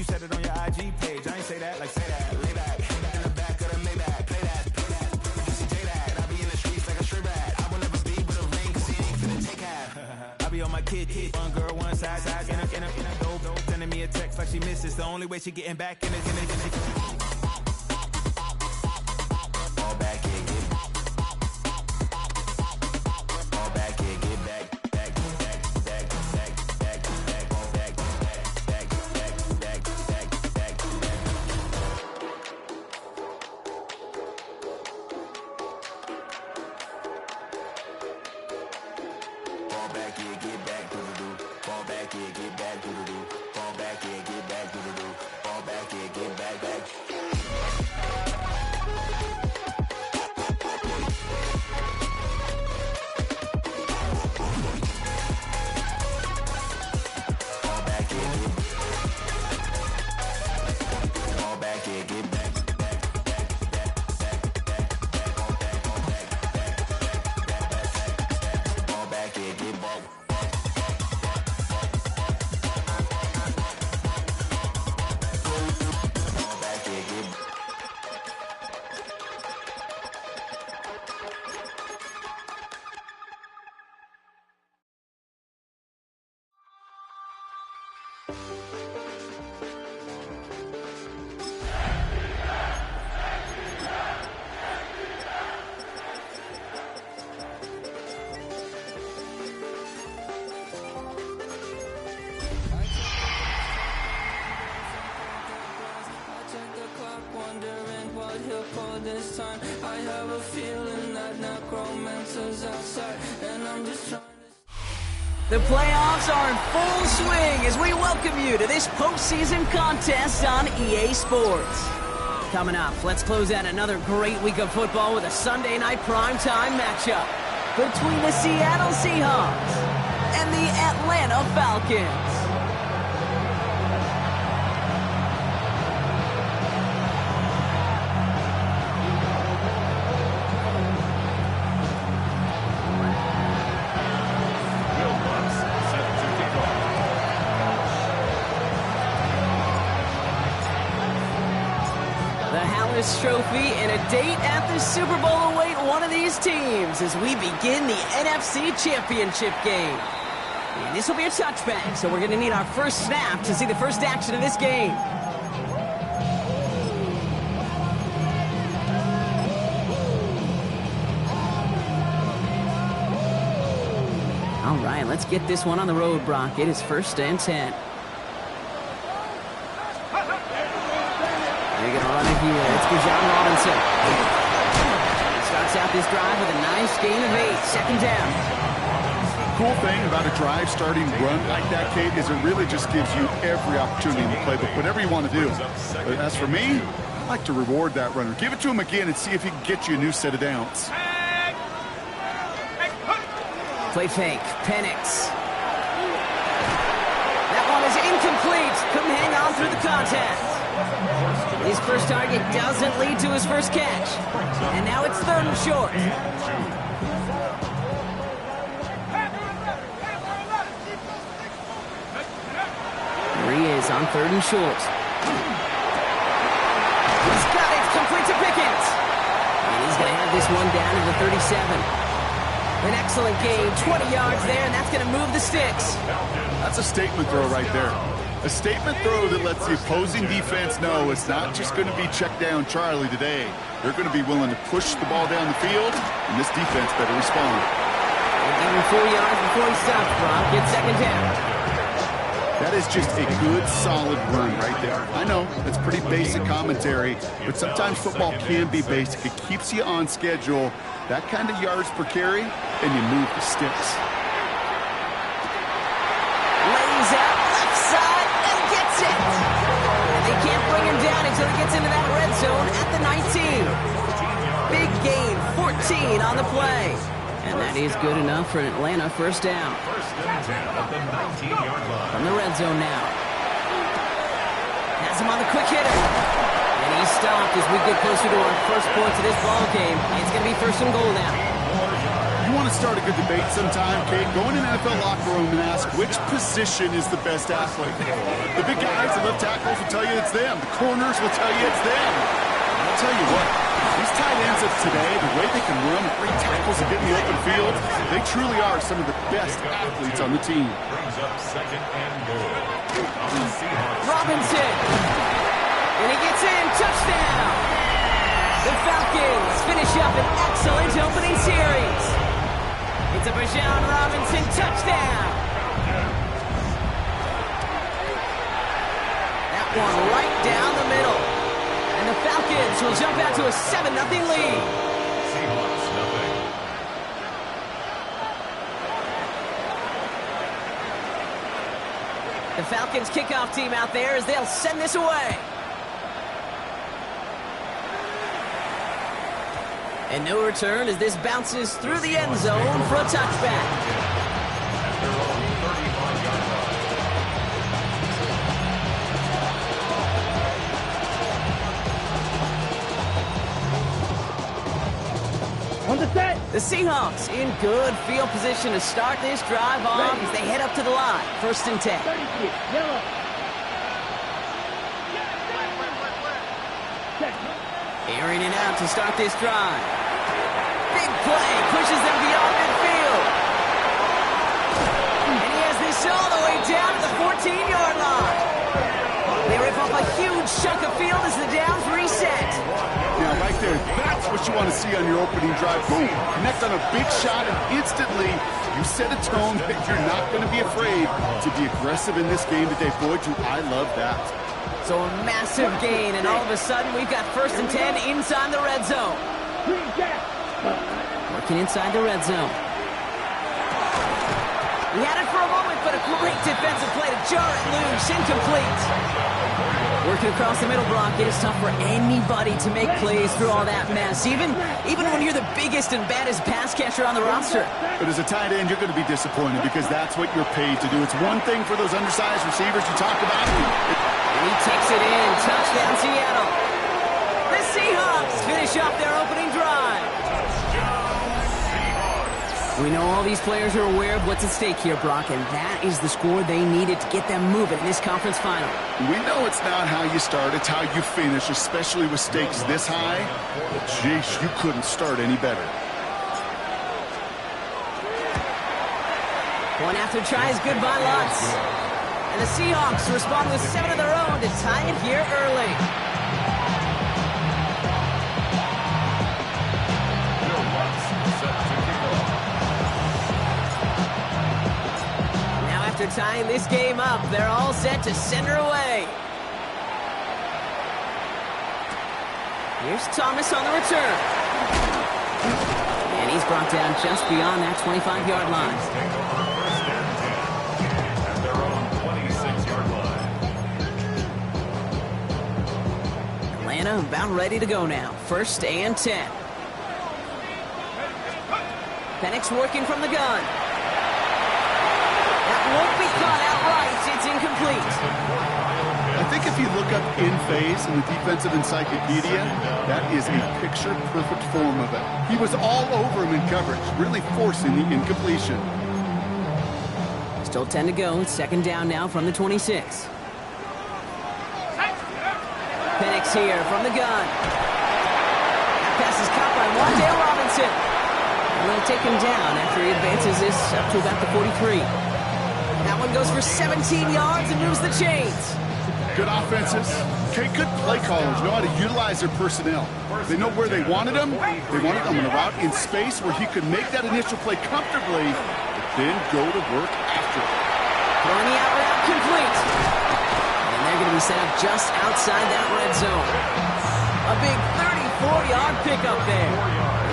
said it on your IG page. I ain't say that, like say that. Lay back, in the back of the Maybach. Play that. You see J that. I be in the streets like a stray rat. I will never be with a ring, cause he ain't finna take half. I be on my kid. One girl, one side, in a dope. Sending me a text like she misses. The only way she getting back in it. Fall back, yeah, get fall back, yeah, get back. This time I have a feeling that necromancer's outside, and I'm just trying to... The playoffs are in full swing as we welcome you to this postseason contest on EA Sports. Coming up, let's close out another great week of football with a Sunday night primetime matchup between the Seattle Seahawks and the Atlanta Falcons. Trophy and a date at the Super Bowl await one of these teams as we begin the NFC Championship game. And this will be a touchback, so we're going to need our first snap to see the first action of this game. All right, let's get this one on the road, Brock. It is 1st and 10. They're going to run it here. It's Bijan Robinson. He starts out this drive with a nice gain of 8. 2nd down. Cool thing about a drive starting run like that, Kate, is it really just gives you every opportunity in the playbook, whatever you want to do. But as for me, I like to reward that runner. Give it to him again and see if he can get you a new set of downs. Play fake. Penix. That one is incomplete. Couldn't hang on through the contact. His first target doesn't lead to his first catch. And now it's 3rd and short. There he is on 3rd and short. He's got it. Complete to Pickens. And he's going to have this one down to the 37. An excellent gain. 20 yards there, and that's going to move the sticks. That's a statement throw right there. A statement throw that lets the opposing defense know it's not just going to be check down Charlie today. They're going to be willing to push the ball down the field, and this defense better respond. We'll give him 4 yards before he stops, Brock. Get 2nd down. That is just a good, solid run right there. I know, it's pretty basic commentary, but sometimes football can be basic. It keeps you on schedule. That kind of yards per carry, and you move the sticks. Lays out left side and gets it. And they can't bring him down until he gets into that red zone at the 19. Big gain, 14 on the play. And that is good enough for an Atlanta first down. From the red zone now. Has him on the quick hitter. And he's stopped as we get closer to our first points of this ball game. It's going to be 1st and goal now. You want to start a good debate sometime, Kate? Go in an NFL locker room and ask which position is the best athlete. The big guys, the left tackles will tell you it's them. The corners will tell you it's them. I'll tell you what, these tight ends of today, the way they can run, great tackles and get in the open field, they truly are some of the best athletes on the team. Brings up 2nd and goal. Robinson. And he gets in. Touchdown. The Falcons finish up an excellent opening series. It's a Bijan Robinson touchdown. That one right down the middle. And the Falcons will jump out to a 7-0 lead. Seahawks, nothing. The Falcons kickoff team out there as they'll send this away. And no return as this bounces through the end zone for a touchback. The Seahawks in good field position to start this drive off as they head up to the line. 1st and 10. Airing it out to start this drive. Big play, pushes them beyond midfield. And he has this all the way down to the 14-yard line. They rip off a huge chunk of field as the downs reset. Yeah, right there, that's what you want to see on your opening drive. Boom, connect on a big shot, and instantly you set a tone that you're not going to be afraid to be aggressive in this game today. Boy, do I love that. So a massive gain, and all of a sudden we've got 1st and 10 inside the red zone. Working inside the red zone. He had it for a moment, but a great defensive play to jar it loose. Incomplete. Working across the middle block, it is tough for anybody to make plays through all that mess, even when you're the biggest and baddest pass catcher on the roster. But as a tight end, you're going to be disappointed because that's what you're paid to do. It's one thing for those undersized receivers you talk about. And he takes it in. Touchdown, Seattle. The Seahawks finish off their opening drive. We know all these players are aware of what's at stake here, Brock, and that is the score they needed to get them moving in this conference final. We know it's not how you start, it's how you finish, especially with stakes this high. But, jeez, you couldn't start any better. One after try is good by Lutz. And the Seahawks respond with 7 of their own to tie it here early. Now after tying this game up, they're all set to send her away. Here's Thomas on the return. And he's brought down just beyond that 25-yard line. Atlanta about ready to go now. 1st and 10. Penix working from the gun. That won't be caught outright. It's incomplete. I think if you look up in phase in the defensive encyclopedia, that is a picture-perfect form of it. He was all over him in coverage, really forcing the incompletion. Still 10 to go. 2nd down now from the 26. Penix here from the gun. That pass is caught by Wan'Dale Robinson. And they'll take him down after he advances this up to about the 43. That one goes for 17 yards and moves the chains. Good offenses. Okay, good play callers know how to utilize their personnel. They know where they wanted him. They wanted him on a route in space where he could make that initial play comfortably, but then go to work after it. Throwing the out route complete. And they're going to be set up just outside that red zone. A big 34-yard pickup there.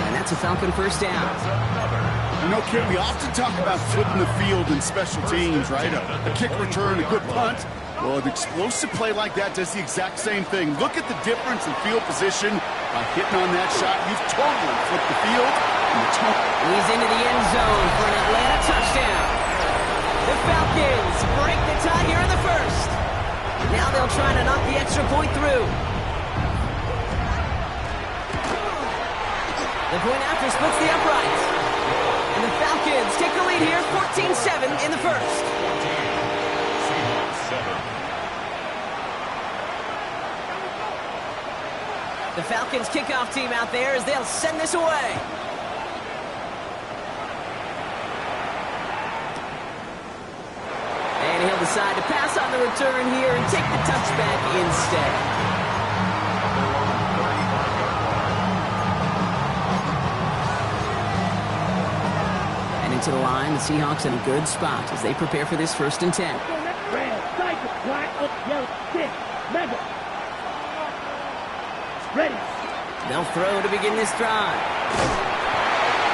And that's a Falcon 1st down. I know, Kid, we often talk about flipping the field in special teams, right? A kick return, a good punt. Well, an explosive play like that does the exact same thing. Look at the difference in field position. By hitting on that shot, you've totally flipped the field. He's into the end zone for an Atlanta touchdown. The Falcons break the tie here in the 1st. Now they'll try to knock the extra point through. The point after splits the uprights. And the Falcons take the lead here, 14-7 in the first. 7. The Falcons kickoff team out there as they'll send this away. And he'll decide to pass on the return here and take the touchback instead. And into the line, the Seahawks in a good spot as they prepare for this 1st and 10. Ready. They'll throw to begin this drive.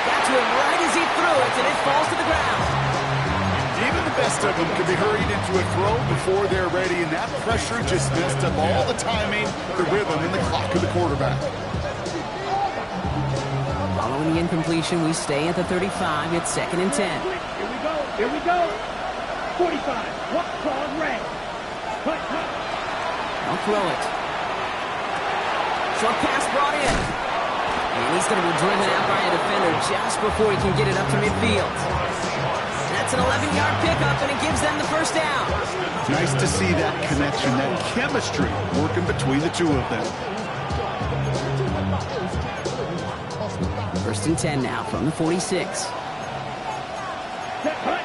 Got to him right as he threw it, and it falls to the ground. Even the best of them can be hurried into a throw before they're ready, and that pressure just messed up all the timing, the rhythm, and the clock of the quarterback. Following the incompletion, we stay at the 35. It's 2nd and 10. Here we go. Here we go. 45. What call red? Cut. They'll throw it. Short pass brought in. And he's going to be driven out by a defender just before he can get it up to midfield. That's an 11-yard pickup, and it gives them the 1st down. Nice to see that connection, that chemistry working between the two of them. 1st and 10 now from the 46. Set, cut.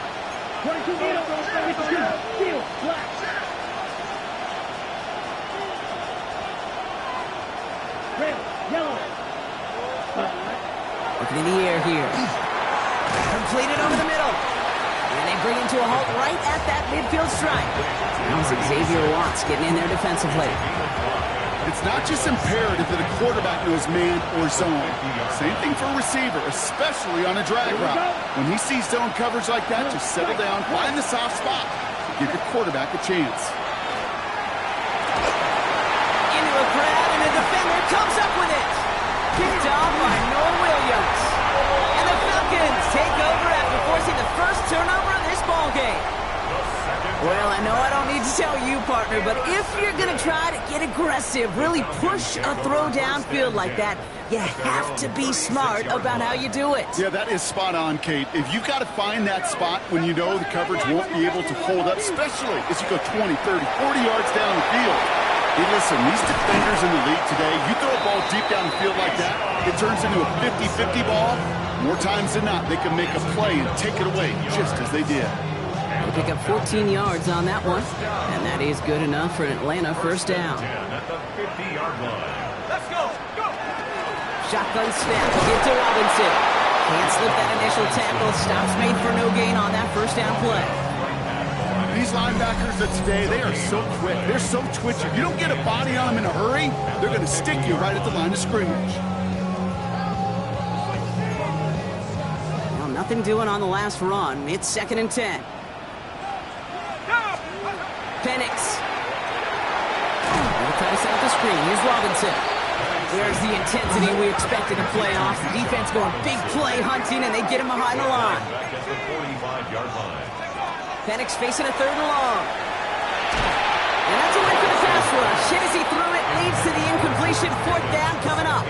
22 middle. 52. Field. Black. Red. Yellow. Looking in the air here. Completed over the middle. And they bring him to a halt right at that midfield stripe. That was Xavier Watts getting in there defensively. It's not just imperative that a quarterback knows man or zone. Same thing for a receiver, especially on a drag route. When he sees zone coverage like that, just settle down, find the soft spot, give your quarterback a chance. Into a grab, and the defender comes up with it. Picked off by Noah Williams. And the Falcons take over after forcing the first turnover of this ballgame. Well, I know I don't need to tell you, partner, but if you're going to try to get aggressive, really push a throw downfield like that, you have to be smart about how you do it. Yeah, that is spot on, Kate. If you've got to find that spot when you know the coverage won't be able to hold up, especially as you go 20, 30, 40 yards down the field. Hey, listen, these defenders in the league today, you throw a ball deep down the field like that, it turns into a 50-50 ball. More times than not, they can make a play and take it away just as they did. They pick up 14 yards on that one, and that is good enough for an Atlanta 1st down. At the 50-yard line. Let's go! Shotgun snap to get to Robinson. Can't slip that initial tackle. Stops made for no gain on that 1st down play. These linebackers of today, they are so quick. They're so twitchy. You don't get a body on them in a hurry, they're going to stick you right at the line of scrimmage. Well, nothing doing on the last run. It's 2nd and 10. Penix. They'll try to set up the screen. Here's Robinson. There's the intensity we expected in playoffs. The defense going big play hunting, and they get him behind the line. Back at the 45-yard line. Penix facing a 3rd and long. And that's away for the pass rush. Hit as he threw it, leads to the incompletion. 4th down coming up.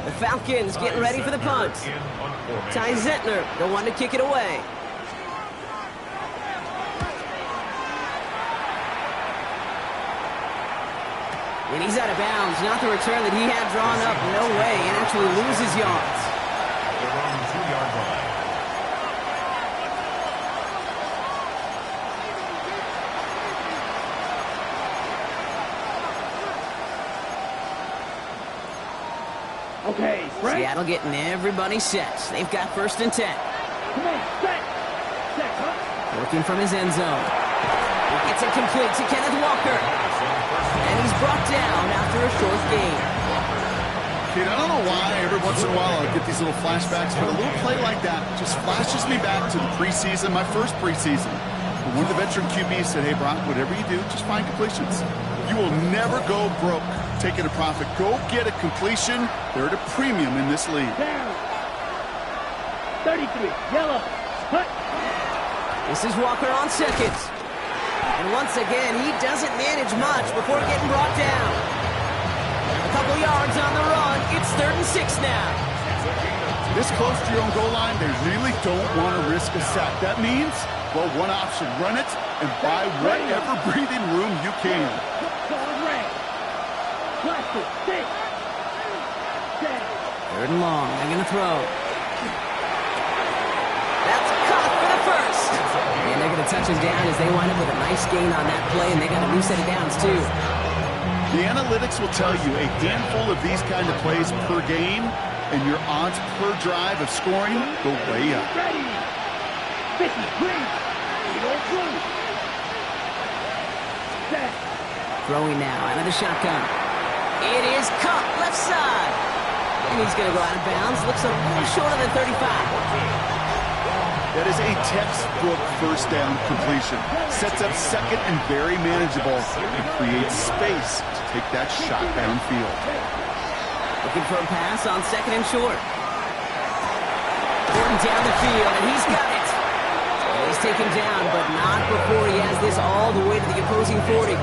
The Falcons getting ready for the punt. Ty Zentner, the one to kick it away. And he's out of bounds. Not the return that he had drawn up. No way. And actually loses yards. They're on the 2-yard line. Okay, Frank. Seattle getting everybody set. They've got 1st and 10. Come on, set. Set, huh? Working from his end zone. It's incomplete to Kenneth Walker. And he's brought down after a short gain. Kate, I don't know why every once in a while I get these little flashbacks, but a little play like that just flashes me back to the preseason, my first preseason. When one of the veteran QBs said, hey, Brock, whatever you do, just find completions. You will never go broke taking a profit. Go get a completion. They're at a premium in this league. Down. 33. Yellow. Cut. This is Walker on 2nd. And once again, he doesn't manage much before getting brought down. A couple yards on the run. It's 3rd and 6 now. this close to your own goal line, they really don't want to risk a sack. That means, well, one option, run it and buy whatever breathing room you can. Third and long. They're going to throw. That's caught for the first. And they're going to touch him down as they wind up with a nice gain on that play, and they got a new set of downs, too. The analytics will tell you a handful of these kind of plays per game, and your odds per drive of scoring go way up. Throwing now out of the shotgun. It is caught left side. And he's going to go out of bounds. Looks a little short of the 35. That is a textbook first down completion. Sets up second and very manageable and creates space to take that shot downfield. Looking for a pass on second and short. Gordon down the field, and he's got it. And he's taken down, but not before he has this all the way to the opposing 40.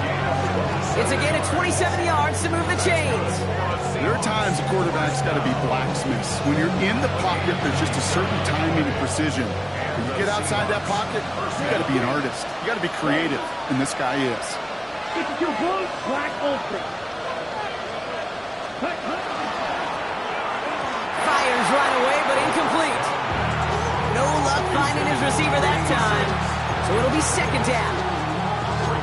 It's again at 27 yards to move the chains. There are times a quarterback's got to be blacksmiths. When you're in the pocket, there's just a certain timing and precision. When you get outside that pocket, you got to be an artist. You got to be creative, and this guy is. It's your blue, black ultra. Fires right away, but incomplete. No luck finding his receiver that time. So it'll be second down.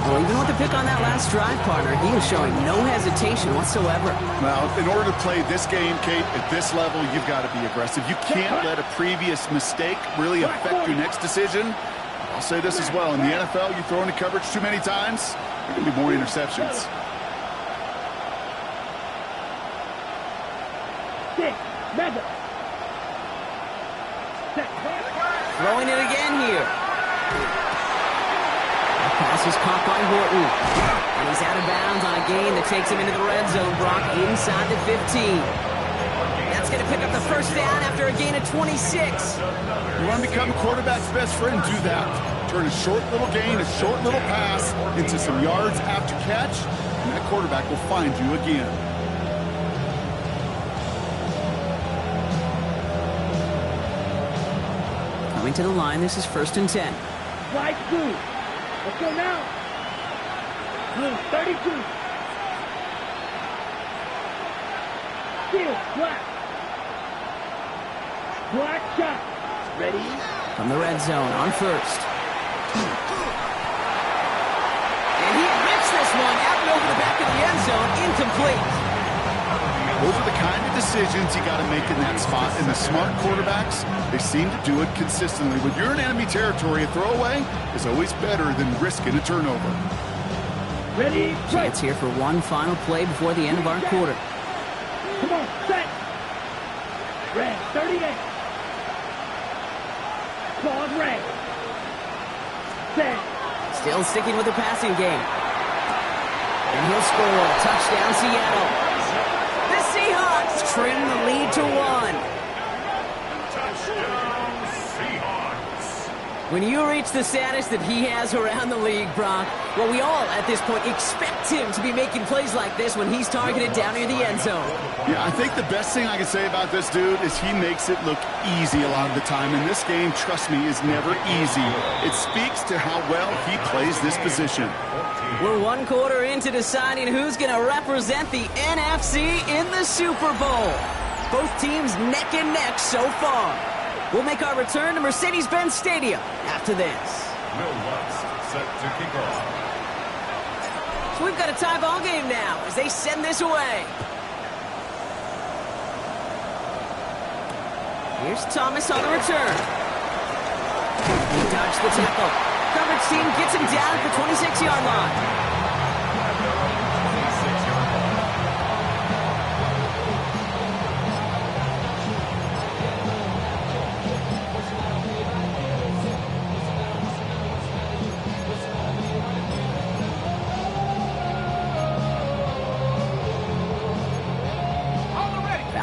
Well, even with the pick on that last drive, partner, he was showing no hesitation whatsoever. Well, in order to play this game, Kate, at this level, you've got to be aggressive. You can't let a previous mistake really affect your next decision. I'll say this as well. In the NFL, you throw into coverage too many times, there can be more interceptions. Throwing it again here. Pass is caught by Horton. And he's out of bounds on a gain that takes him into the red zone. Brock inside the 15. That's going to pick up the first down after a gain of 26. You want to become a quarterback's best friend? Do that. Turn a short little gain, a short little pass into some yards after catch, and that quarterback will find you again. Coming to the line, this is 1st and 10. Right through. Let's go now. Blue, 32. Field, black. Black shot. Ready? From the red zone on first. And he rips this one out and over the back of the end zone. Incomplete. Those are the kind of decisions you got to make in that spot. And the smart quarterbacks, they seem to do it consistently. When you're in enemy territory, a throwaway is always better than risking a turnover. Ready? Chance here for one final play before the end of our quarter. Come on, set. Red, 38. Claws red. Set. Still sticking with the passing game. And he'll score. Touchdown, Seattle. The Seahawks trim the lead to 1. Touchdown, Seahawks. When you reach the status that he has around the league, Brock, well, we all at this point expect him to be making plays like this when he's targeted down near the end zone. Yeah, I think the best thing I can say about this dude is he makes it look easy a lot of the time. And this game, trust me, is never easy. It speaks to how well he plays this position. We're one quarter into deciding who's going to represent the NFC in the Super Bowl. Both teams neck and neck so far. We'll make our return to Mercedes-Benz Stadium after this. Will Lutz set to kick off. So we've got a tie ball game now as they send this away. Here's Thomas on the return. He dodged the tackle. Coverage team gets him down at the 26-yard line.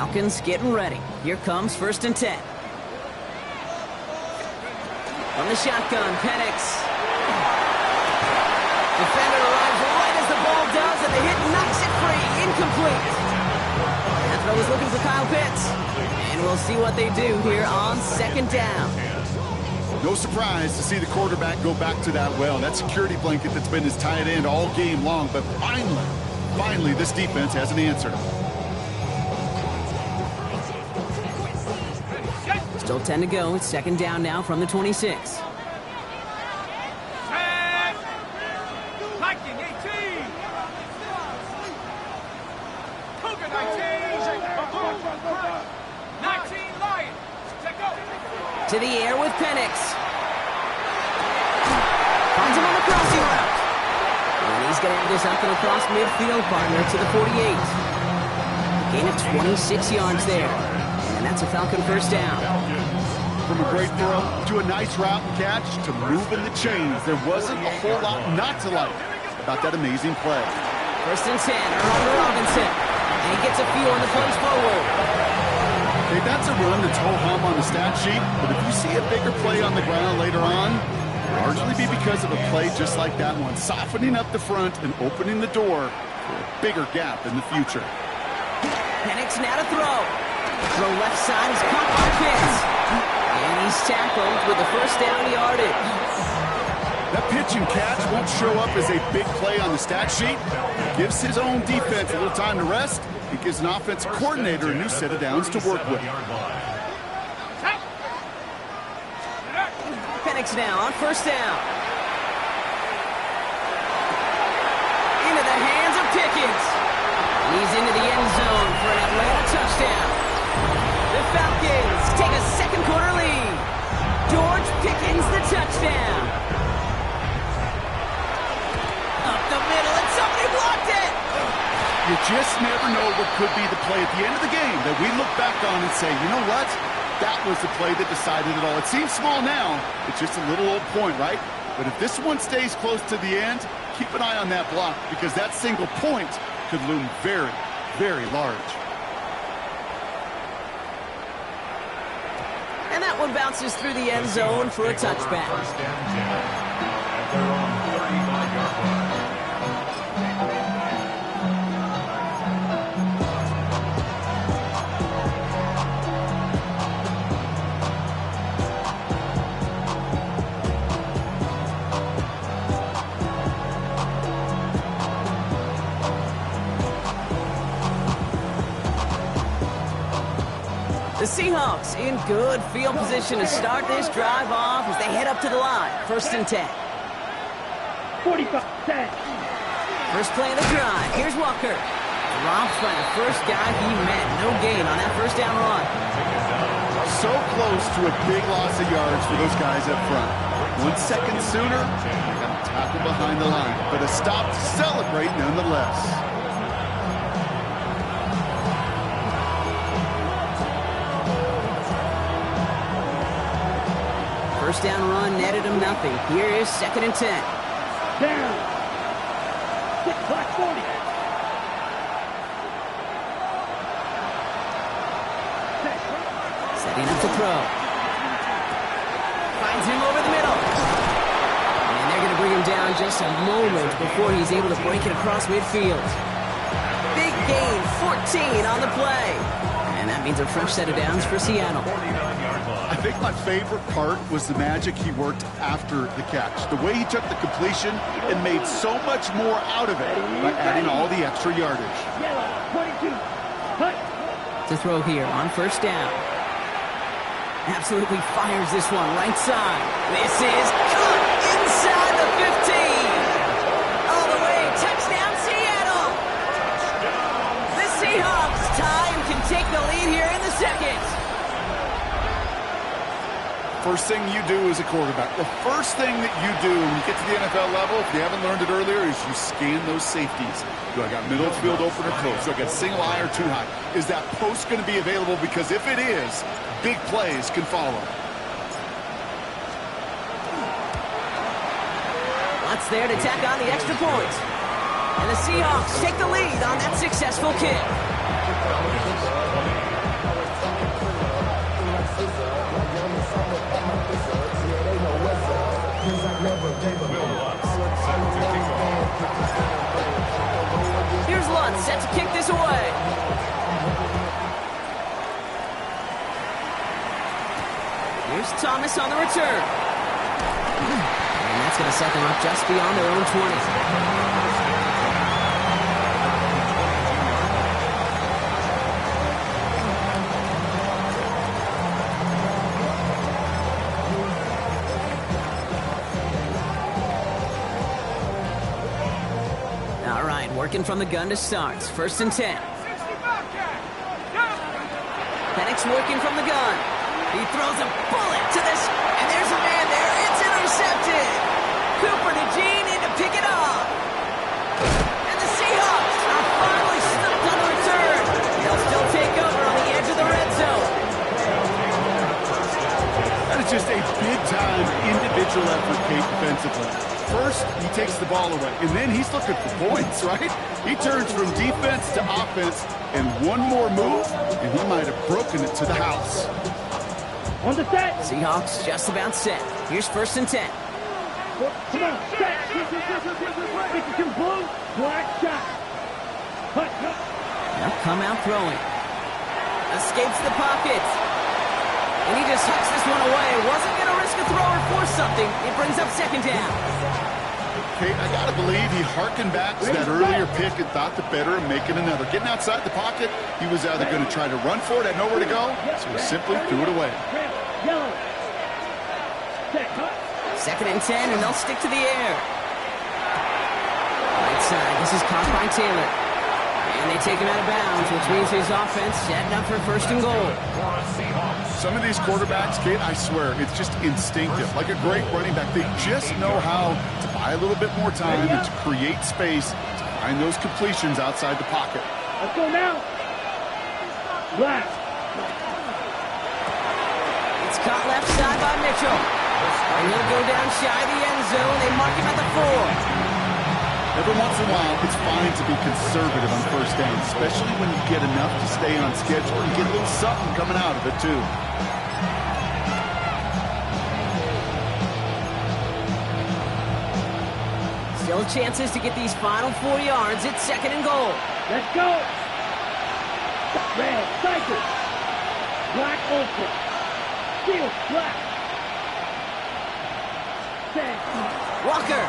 Falcons getting ready. Here comes 1st and 10. From the shotgun, Penix. Defender arrives right as the ball does, and the hit knocks it free. Incomplete. That Seattle is looking for Kyle Pitts. And we'll see what they do here on second down. No surprise to see the quarterback go back to that well. That security blanket that's been his tight end all game long. But finally, this defense has an answer. Still 10 to go. It's second down now from the 26. To the air with Penix. Finds him on the crossing route. And he's going to have this up and across midfield, partner, to the 48. Gain of 26 yards there. And that's a Falcon first down. From a great throw to a nice route and catch to moving the chains. There wasn't a whole lot not to like about that amazing play. First and 10, Earl Robinson. And he gets a few on the plays forward. Okay, that's a run that's ho-hum on the stat sheet, but if you see a bigger play on the ground later on, largely be because of a play just like that one, softening up the front and opening the door for a bigger gap in the future. Penix now to throw. Throw left side is caught by Pitts. And he's tackled with the first down yardage. That pitch and catch won't show up as a big play on the stat sheet. It gives his own defense a little time to rest. It gives an offensive coordinator a new set of downs to work with. Penix now on first down. Into the hands of Pickens. He's into the end zone for an Atlanta touchdown. The Falcons take a second quarter lead. George Pickens the touchdown. Up the middle and somebody blocked it. You just never know what could be the play at the end of the game that we look back on and say, you know what? That was the play that decided it all. It seems small now. It's just a little old point, right? But if this one stays close to the end, keep an eye on that block because that single point could loom very, very large. And that one bounces through the end zone for a touchback. First and 10 at their own 35-yard line. The Seahawks in good field position to start this drive off as they head up to the line. First and 10. 45, 10. First play of the drive. Here's Walker. Drops by the first guy he met. No gain on that first down run. So close to a big loss of yards for those guys up front. 1 second sooner, they got a tackle behind the line. But a stop to celebrate nonetheless. First down run netted him nothing. Here is second and 10. Down. 6 clock 40. Setting up to throw. Finds him over the middle. And they're going to bring him down just a moment before he's able to break it across midfield. Big gain, 14 on the play. And that means a fresh set of downs for Seattle. I think my favorite part was the magic he worked after the catch. The way he took the completion and made so much more out of it by adding all the extra yardage. Yellow, 22. Hut. To throw here on first down. Absolutely fires this one right side. This is caught inside the 15. All the way, touchdown Seattle. The Seahawks tie and can take the lead here in the second. First thing you do as a quarterback, the first thing that you do when you get to the NFL level, if you haven't learned it earlier, is you scan those safeties. Do I got middle field open or close? Do I got single eye or too high? Is that post going to be available? Because if it is, big plays can follow. Lots there to tack on the extra point. And the Seahawks take the lead on that successful kick. Here's Lutz set to kick this away. Here's Thomas on the return. And that's going to set them up just beyond their own 20. All right, working from the gun to start. 1st and 10. Penix working from the gun. He throws a bullet to this, and there's a man there. It's intercepted. Cooper to Gene in to pick it off. And the Seahawks are finally stopped on the return. They'll still take over on the edge of the red zone. That is just a big-time individual effort, Kate, defensively. First, he takes the ball away, and then he's looking for points, right? He turns from defense to offense, and one more move, and he might have broken it to the house. On the set. Seahawks just about set. Here's 1st and 10. Come on, set. This is your blue. Black shot. Hut. They'll come out throwing. Escapes the pocket. And he just hucks this one away. Wasn't going to risk a throw or force something. It brings up 2nd down. Kate, I got to believe he harkened back to that earlier pick and thought the better of making another. Getting outside the pocket, he was either going to try to run for it, had nowhere to go, so he simply threw it away. Yellow. Set. Hut. 2nd and 10, and they'll stick to the air. Right side, this is caught by Taylor. And they take him out of bounds, which means his offense setting up for 1st and goal. Some of these quarterbacks, Kate, I swear, it's just instinctive. Like a great running back, they just know how to buy a little bit more time and to create space to find those completions outside the pocket. Let's go now. Black. It's caught left side by Mitchell. And he'll go down shy of the end zone. They mark him at the 4. Every once in a while, it's fine to be conservative on 1st down, especially when you get enough to stay on schedule and get a little something coming out of it, too. Still chances to get these final 4 yards. It's 2nd and goal. Let's go. Red. Cycle. Black ultra. Steel. Black. Set. Walker.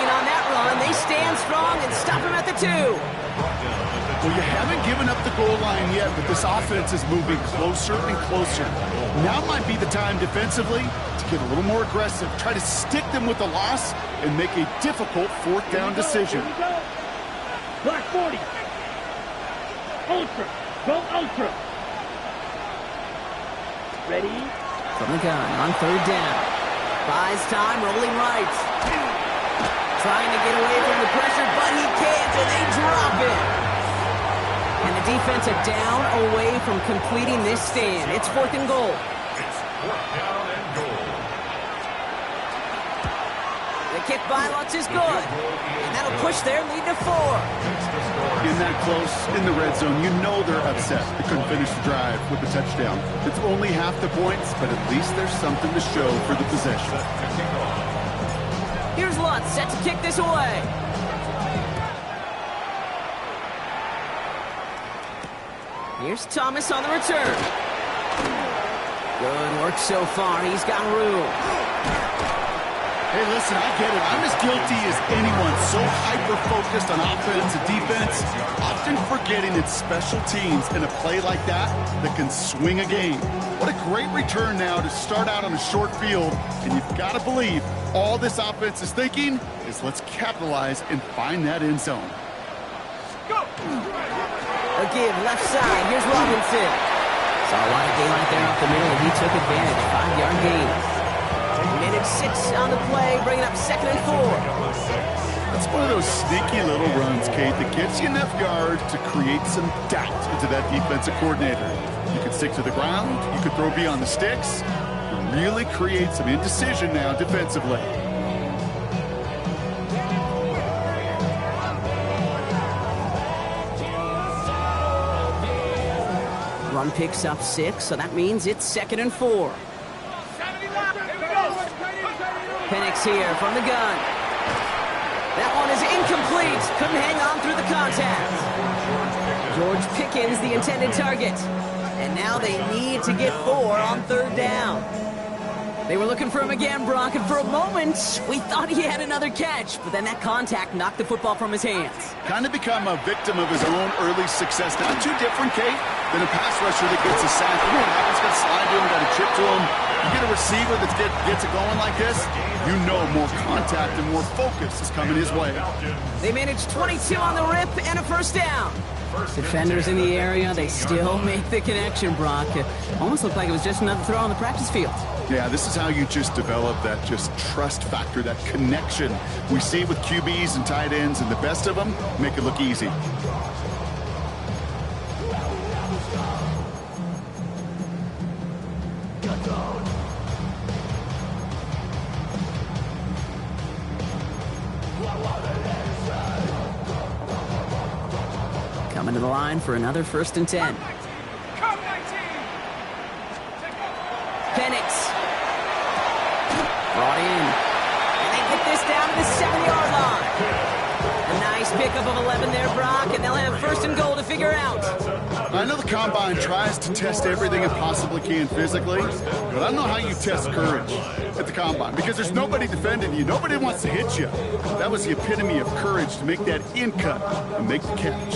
On that run, they stand strong and stop him at the 2. Well, you haven't given up the goal line yet, but this offense is moving closer and closer. Now might be the time defensively to get a little more aggressive, try to stick them with the loss, and make a difficult 4th down decision. Here we go. Black 40. Ultra. Go ultra. Ready? From the gun on 3rd down. Buys time, rolling right. Trying to get away from the pressure, but he can't, and they drop it. And the defense are down away from completing this stand. It's 4th and goal. It's 4th down and goal. The kick by Lutz is good. And that'll push their lead to 4. In that close, in the red zone, you know they're upset. They couldn't finish the drive with the touchdown. It's only half the points, but at least there's something to show for the possession. Here's Lutz, set to kick this away. Here's Thomas on the return. Good work so far. He's got room. Hey, listen, I get it. I'm as guilty as anyone. So hyper-focused on offense and defense, often forgetting it's special teams in a play like that can swing a game. What a great return now to start out on a short field, and you've got to believe all this offense is thinking is let's capitalize and find that end zone. A give, left side. Here's Robinson. Saw a lot of daylight there off the middle, and he took advantage. 5-yard gain. Minute 6 on the play, bringing up 2nd and 4. That's one of those sneaky little runs, Kate, that gets you enough yards to create some doubt into that defensive coordinator. You could stick to the ground, you could throw beyond the sticks, and really create some indecision now defensively. Run picks up 6, so that means it's 2nd and 4. Penix here from the gun. That one is incomplete. Couldn't hang on through the contact. George Pickens, the intended target. And now they need to get 4 on 3rd down. They were looking for him again, Brock, and for a moment, we thought he had another catch, but then that contact knocked the football from his hands. Kind of become a victim of his own early success. Not too different, Kate, than a pass rusher that gets a sack. You know what happens? Got to slide to him, got to chip to him. You get a receiver that gets it going like this, you know more contact and more focus is coming his way. They managed 22 on the rip and a 1st down. Defenders in the area, they still make the connection, Brock. It almost looked like it was just another throw on the practice field. Yeah, this is how you just develop that just trust factor, that connection. We see it with QBs and tight ends, and the best of them make it look easy. Coming to the line for another 1st and 10. Penix. Brought in. And they get this down to the 7-yard line. A nice pickup of 11 there, Brock, and they'll have 1st and goal to figure out. I know the Combine tries to test everything it possibly can physically, but I don't know how you test courage at the Combine, because there's nobody defending you. Nobody wants to hit you. That was the epitome of courage, to make that in cut and make the catch.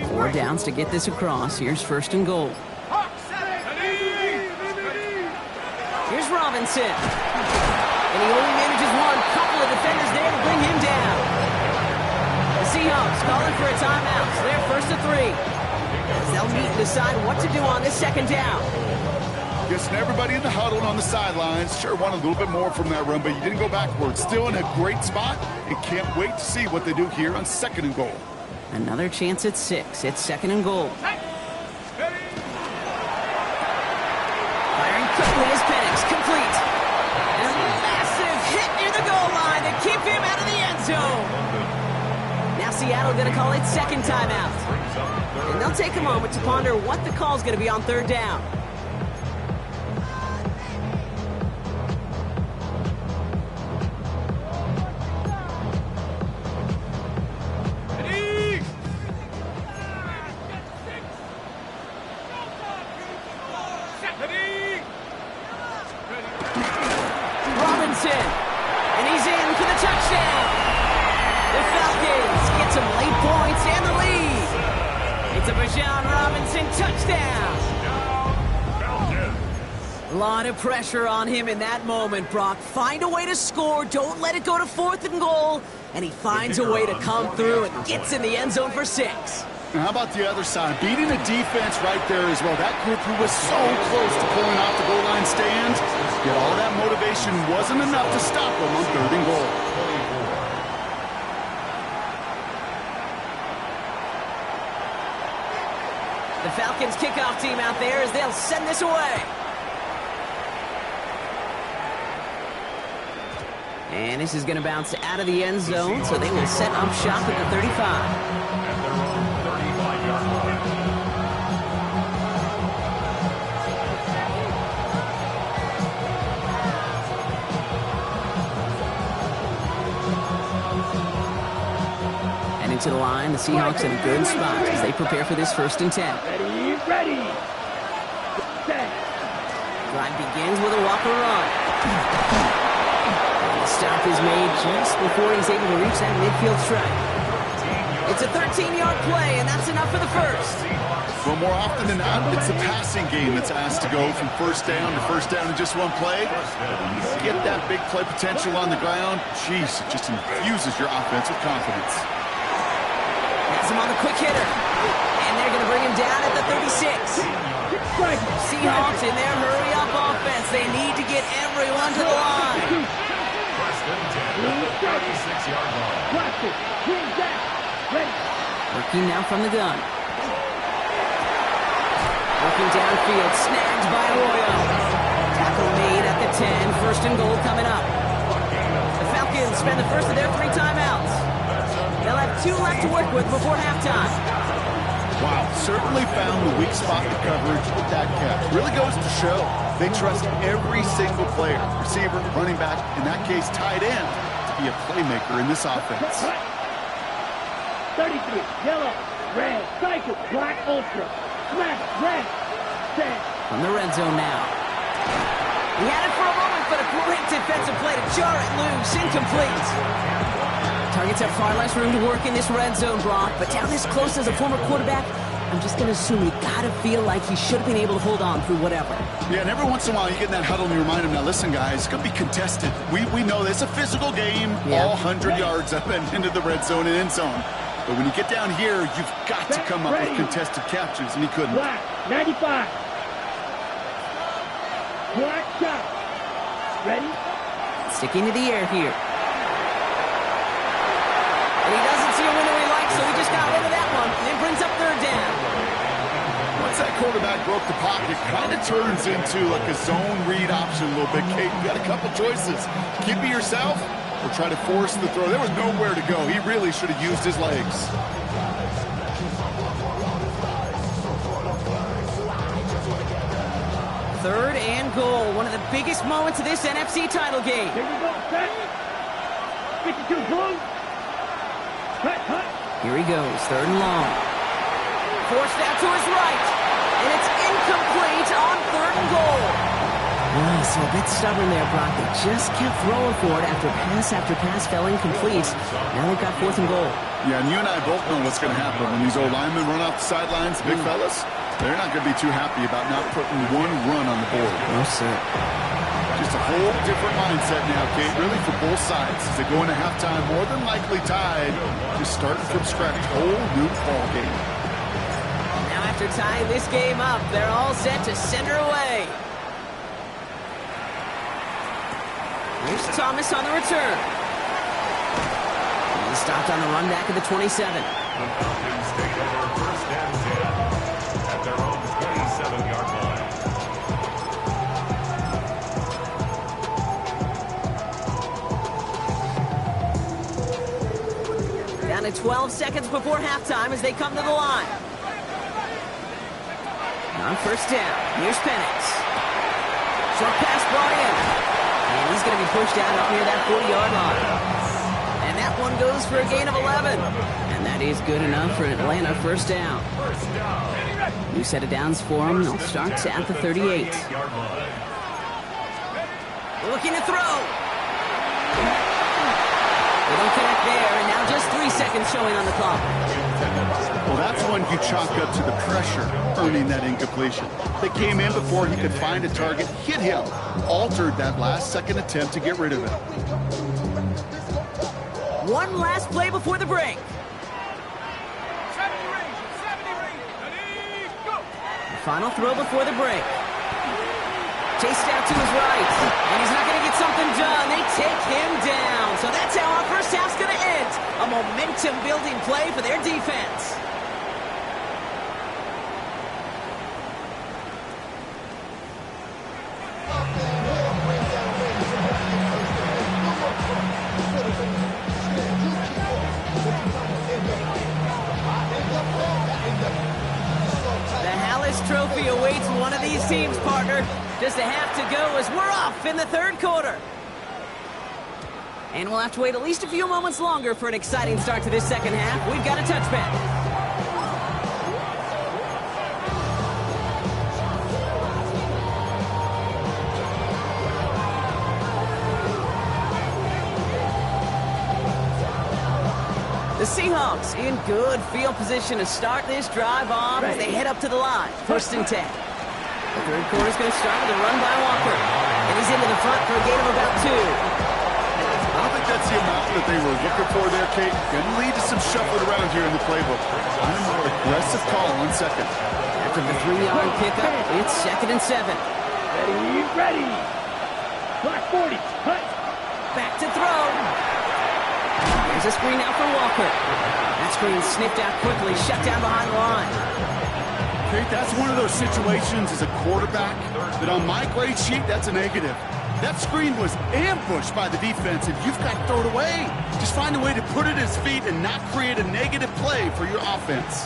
Four downs to get this across. Here's 1st and goal. Here's Robinson. And he only manages one. Couple of defenders there to bring him down. The Seahawks calling for a timeout. So they're 1st and 3. As they'll meet and decide what to do on this 2nd down. Guessing everybody in the huddle and on the sidelines sure want a little bit more from that run, but you didn't go backwards. Still in a great spot, and can't wait to see what they do here on 2nd and goal. Another chance at 6. It's 2nd and goal. Firing quickly is Penix. Complete. And a massive hit near the goal line to keep him out of the end zone. Now Seattle going to call it 2nd timeout. And they'll take a moment to ponder what the call is going to be on 3rd down. And he's in for the touchdown. The Falcons get some late points and the lead. It's a Bijan Robinson touchdown. A lot of pressure on him in that moment, Brock. Find a way to score. Don't let it go to 4th and goal. And he finds a way to come through and gets in the end zone for 6. And how about the other side? Beating the defense right there as well. That group who was so close to pulling off the goal line stand, yet all that motivation wasn't enough to stop them on 3rd and goal. The Falcons kickoff team out there as they'll send this away. And this is going to bounce out of the end zone, so they will set up shop at the 35. To the line, the Seahawks in a good spot as they prepare for this 1st and 10. Ready. Set. Drive begins with a walker run. And the stop is made just before he's able to reach that midfield strike. It's a 13-yard play, and that's enough for the 1st. Well, more often than not, it's the passing game that's asked to go from 1st down to 1st down in just one play. Get that big play potential on the ground. Jeez, it just infuses your offense with confidence. Him on the quick hitter. And they're going to bring him down at the 36. Seahawks in their hurry-up offense. They need to get everyone to the line. Working now from the gun. Working downfield. Snagged by Arroyo. Tackle made at the 10. 1st and goal coming up. The Falcons spend the first of their 3 timeouts. They'll have 2 left to work with before halftime. Wow, certainly found the weak spot in the coverage with that catch. Really goes to show they trust every single player, receiver, running back, in that case tight end, to be a playmaker in this offense. 33, yellow, red, cycle, black, ultra, smash, red, set. From the red zone now. He had it for a moment, but a great defensive play to jar it loose. Incomplete. Targets have far less room to work in this red zone, Brock, but down this close as a former quarterback, I'm just going to assume you got to feel like he should have been able to hold on through whatever. Yeah, and every once in a while you get in that huddle and you remind him, now listen, guys, it's going to be contested. We know this. It's a physical game, all 100 yards up and into the red zone and end zone. But when you get down here, you've got to come up with contested catches, and he couldn't. Black, 95. Black shot. Ready? Sticking to the air here. And he doesn't see a window he likes, so he just got rid of that one. And it brings up third down. Once that quarterback broke the pocket, it kind of turns into like a zone read option a little bit, Kate. You got a couple choices. Keep it yourself or try to force the throw. There was nowhere to go. He really should have used his legs. Third and goal. One of the biggest moments of this NFC title game. Here we go, set. 52 blue. Cut, cut. Here he goes, third and long. Forced out to his right. And it's incomplete on third and goal. So a bit stubborn there, Brock. They just kept throwing for it after pass fell incomplete. Now they've got fourth and goal. Yeah, and you and I both know what's going to happen. When these old linemen run off the sidelines, big fellas, they're not going to be too happy about not putting one run on the board. No, sir. Just a whole different mindset now, Kate, really for both sides. As they go into halftime, more than likely tied, just starting from scratch, whole new ball game. Now after tying this game up, they're all set to send her away. Here's Thomas on the return. He stopped on the run back at the 27. The Falcons take over first and 10 at their own 27-yard line. Down to 12 seconds before halftime as they come to the line. On first down, here's Penix. Short pass brought in. And he's going to be pushed out up near that 40-yard line. And that one goes for a gain of 11. And that is good enough for an Atlanta first down. New set of downs for them. They'll start at the 38. Looking to throw. They don't connect there, and now just 3 seconds showing on the clock. Well, that's one you chalk up to the pressure earning that incompletion. They came in before he could find a target, hit him, altered that last-second attempt to get rid of it. One last play before the break. The final throw before the break. Chased out to his right, and he's not going to get something done. They take him down. So that's how our first half's going to end. A momentum-building play for their defense. Trophy awaits one of these teams, partner. Just a half to go as we're off in the third quarter. And we'll have to wait at least a few moments longer for an exciting start to this second half. We've got a touchback. The Seahawks in good field position to start this drive off as they head up to the line. First and 10. The third quarter's going to start with a run by Walker. And he's into the front for a gain of about 2. I don't think that's the amount that they were looking for there, Kate. Going to lead to some shuffling around here in the playbook. A more aggressive call on second. After the 3-yard pickup, it's second and 7. Ready, ready. Black 40, cut. Back to throw. There's a screen out for Walker. That screen sniffed out quickly, shut down behind the line. Kate, that's one of those situations as a quarterback that on my grade sheet, that's a negative. That screen was ambushed by the defense, and you've got to throw it away. Just find a way to put it at his feet and not create a negative play for your offense.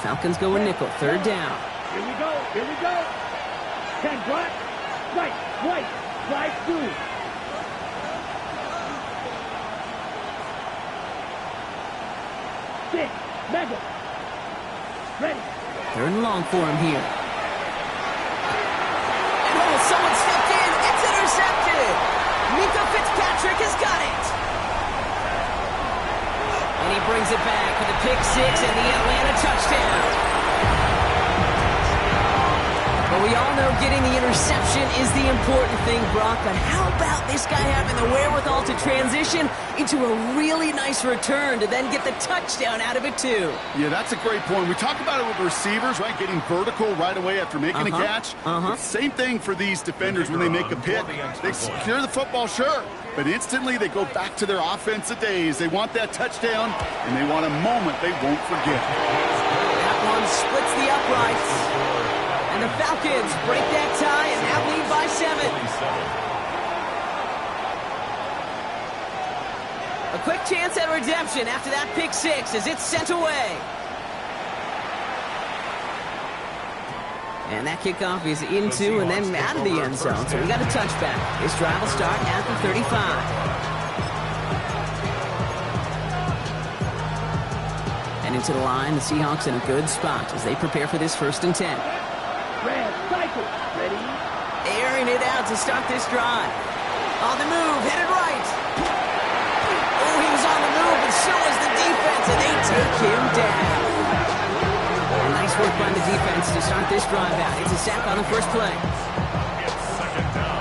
Falcons go in nickel, third down. Here we go. 10 black, white, slide through. 6, mega. Ready. Third and long for him here. And someone stepped in. It's intercepted. Mika Fitzpatrick has got it. And he brings it back with a pick six and the Atlanta touchdown. But we all know getting the interception is the important thing, Brock. But how about this guy having the wherewithal to transition into a really nice return to then get the touchdown out of it, too? Yeah, that's a great point. We talk about it with receivers, right? Getting vertical right away after making a catch. Same thing for these defenders when they make a pick. They secure the football, sure, but instantly they go back to their offensive days. They want that touchdown, and they want a moment they won't forget. That one splits the uprights. And the Falcons break that tie and now lead by 7. A quick chance at redemption after that pick six as it's sent away. And that kickoff is into and then out of the end zone. So we got a touchback. This drive will start at the 35. And into the line, the Seahawks in a good spot as they prepare for this 1st and 10. Red cycle. Ready. Airing it out to start this drive. On the move, headed right. Oh, he was on the move, and so was the defense, and they take him down. And nice work by the defense to start this drive out. It's a sack on the first play. It's 2nd down.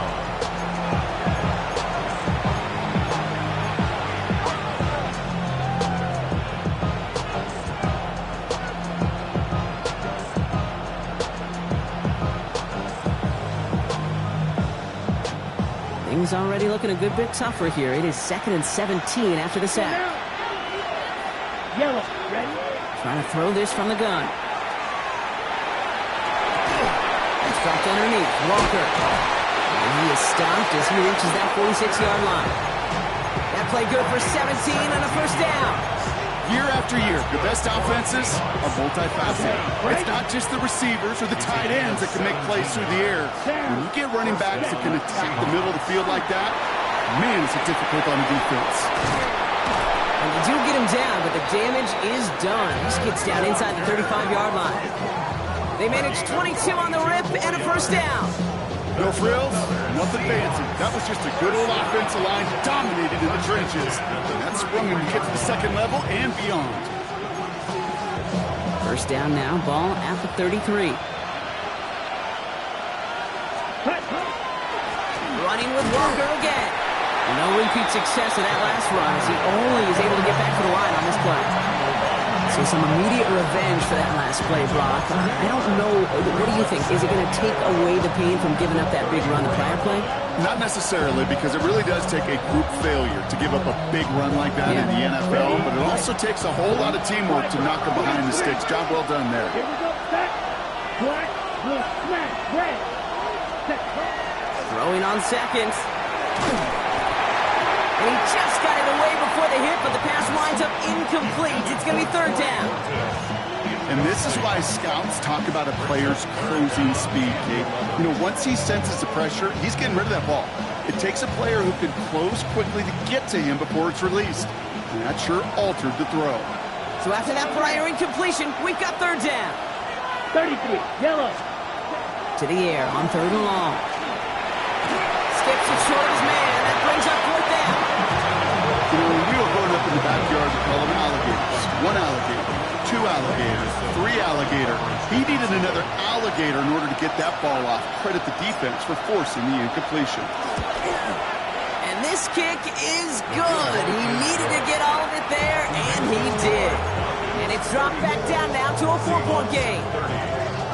Things already looking a good bit tougher here. It is 2nd and 17 after the sack. Yellow. Ready. Trying to throw this from the gun. It's dropped underneath. Walker. And he is stopped as he reaches that 46-yard line. That play good for 17 and a 1st down. Year after year, the best offenses are multifaceted. It's not just the receivers or the tight ends that can make plays through the air. When you get running backs that can attack the middle of the field like that, man, it's difficult on the defense. And they do get him down, but the damage is done. This gets down inside the 35-yard line. They manage 22 on the rip and a 1st down. No frills, nothing fancy. That was just a good old offensive line dominated in the trenches. And that sprung him to get to the 2nd level and beyond. 1st down now, ball at the 33. Running with Walker again. No repeat success of that last run as he only is able to get back to the line on this play. So some immediate revenge for that last play, Brock. I don't know, what do you think? Is it going to take away the pain from giving up that big run the prior play? Not necessarily, because it really does take a group failure to give up a big run like that in the NFL, but it also takes a whole lot of teamwork to knock them behind the sticks. Job well done there. Here we go. Set. Black. Blue. Smash. Red. Set. Throwing on 2nd. And he just got it away before the hit, but the pass winds up incomplete. It's going to be 3rd down. And this is why scouts talk about a player's cruising speed, Kate. You know, once he senses the pressure, he's getting rid of that ball. It takes a player who can close quickly to get to him before it's released. And that sure altered the throw. So after that prior incompletion, we've got 3rd down. 33. Yellow. To the air on 3rd and long. Skips it short of his man. That brings up 4th down. You know, when we were growing up in the backyard, we call them alligators. 1 alligator, 2 alligators, 3 alligator. He needed another alligator in order to get that ball off. Credit the defense for forcing the incompletion. And this kick is good. He needed to get all of it there, and he did. And it's dropped back down now to a 4-point game.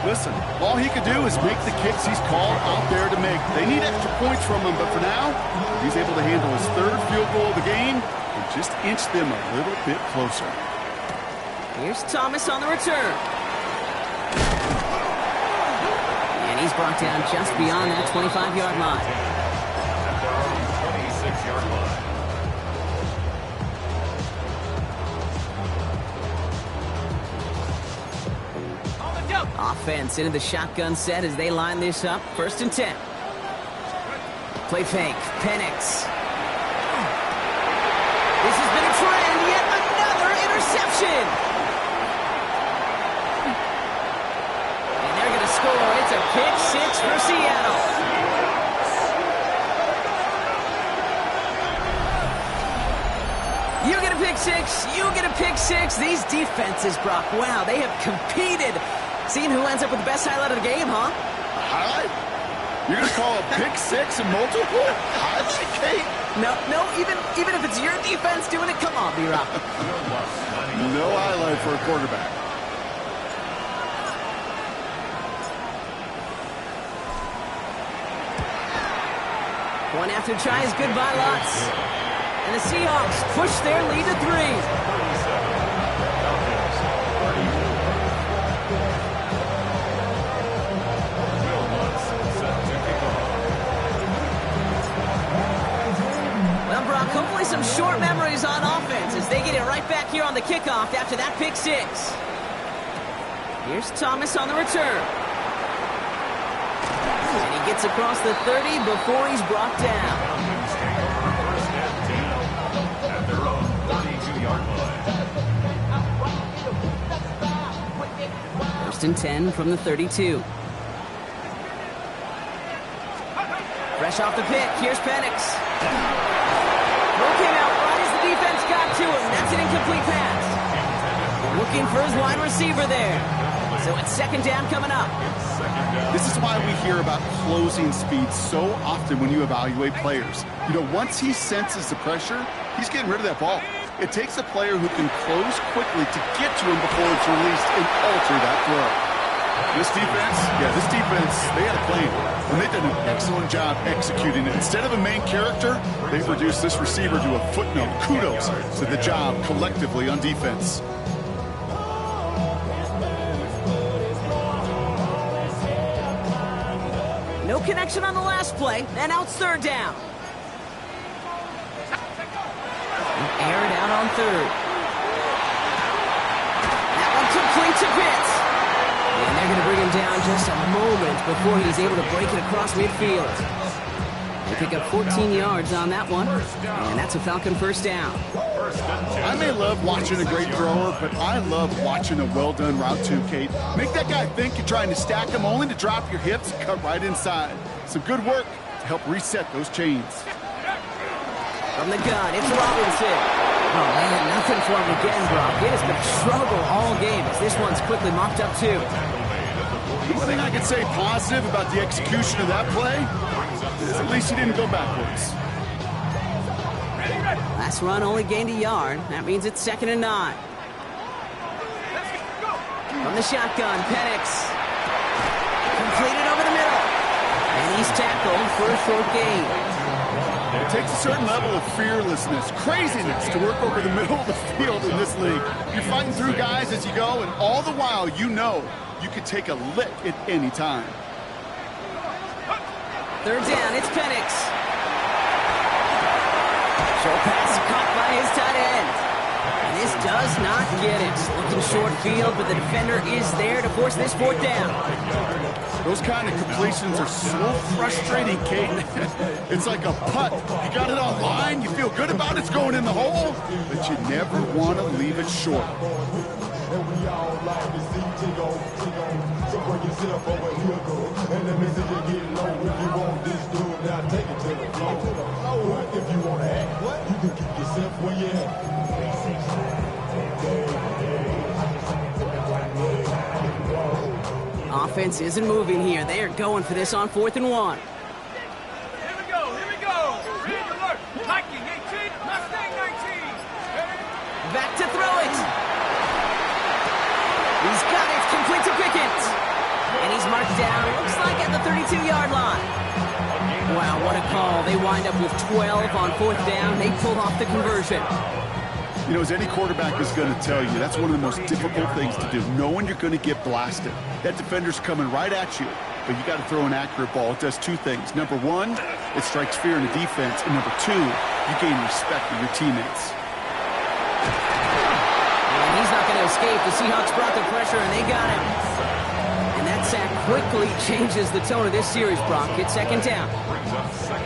Listen, all he could do is make the kicks he's called out there to make. They need extra points from him, but for now, he's able to handle his 3rd field goal of the game and just inch them a little bit closer. Here's Thomas on the return. And he's brought down just beyond that 25-yard line. 26-yard line. offense into the shotgun set as they line this up. 1st and 10. Play fake. Penix. This has been a trend. Yet another interception. And they're going to score. It's a pick 6 for Seattle. You get a pick 6. You get a pick 6. These defenses, Brock, wow, they have competed. Seeing who ends up with the best highlight of the game, huh? Highlight? You're going to call a pick 6 and multiple? Highlight, Kate? No, even if it's your defense doing it, come on, B-Rock. No highlight for a quarterback. One after try is goodbye, lots. And the Seahawks push their lead to 3. Well, Brock, hopefully some short memories on offense as they get it right back here on the kickoff after that pick 6. Here's Thomas on the return. And he gets across the 30 before he's brought down. 1st and 10 from the 32. Fresh off the pick, here's Penix. Throw came out right as the defense got to him. That's an incomplete pass. Looking for his wide receiver there. So it's 2nd down coming up. This is why we hear about closing speed so often when you evaluate players. You know, once he senses the pressure, he's getting rid of that ball. It takes a player who can close quickly to get to him before it's released and alter that throw. This defense, they had a plan, and they've done an excellent job executing it. Instead of a main character, they've reduced this receiver to a footnote. Kudos to the job collectively on defense. No connection on the last play, and now it's 3rd down. Aired out on 3rd. That one complete to Pitts. And they're going to bring him down just a moment before he's able to break it across midfield. They pick up 14 yards on that one, and that's a Falcon 1st down. I may love watching a great thrower, but I love watching a well-done route too, Kate. Make that guy think you're trying to stack him only to drop your hips and cut right inside. Some good work to help reset those chains. From the gun, it's Robinson. Oh, man, nothing for him again, Brock. It has been a struggle all game as this one's quickly mopped up, too. One thing I can say positive about the execution of that play is at least he didn't go backwards. Last run only gained a yard. That means it's 2nd and 9. From the shotgun, Penix. Completed over the middle. And he's tackled for a short gain. It takes a certain level of fearlessness, craziness to work over the middle of the field in this league. You're fighting through guys as you go, and all the while you know you could take a lick at any time. 3rd down, it's Penix. Short pass caught by his tight end. And this does not get it. Looking short field, but the defender is there to force this 4th down. Those kind of completions are so frustrating, Kate. It's like a putt. You got it on line, you feel good about it's going in the hole, but you never want to leave it short. Offense isn't moving here. They are going for this on 4th and 1. Here we go. Red alert. Viking 18, Mustang 19. Back to throw it. He's got it. Complete to Pickens. And he's marked down, looks like at the 32-yard line. Wow, what a call. They wind up with 12 on 4th down. They pulled off the conversion. You know, as any quarterback is going to tell you, that's one of the most difficult things to do, knowing you're going to get blasted. That defender's coming right at you, but you got to throw an accurate ball. It does 2 things. Number 1, it strikes fear in the defense, and number 2, you gain respect of your teammates. And he's not going to escape. The Seahawks brought the pressure, and they got him. And That sack quickly changes the tone of this series, Brock. It's second down.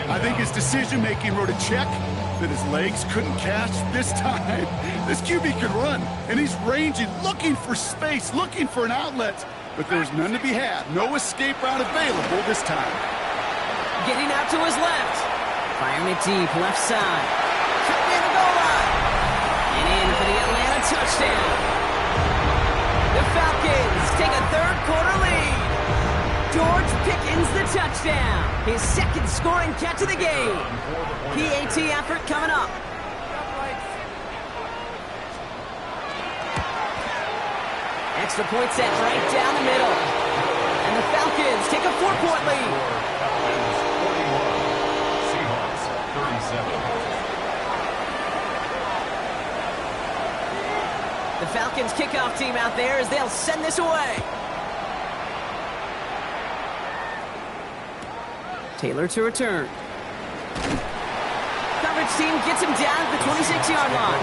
I think his decision-making wrote a check that his legs couldn't catch this time. This QB can run, and he's ranging, looking for space, looking for an outlet. But there's none to be had. No escape route available this time. Getting out to his left. Firing it deep, left side. Trying to the goal line. And in for the Atlanta touchdown. The Falcons take a third-quarter lead. George Pickens the touchdown. His second scoring catch of the game. PAT effort coming up. Extra point set right down the middle. And the Falcons take a 4-point lead. Falcons 41, Seahawks 37. The Falcons kickoff team out there as they'll send this away. Taylor to return. Coverage team gets him down at the 26-yard line.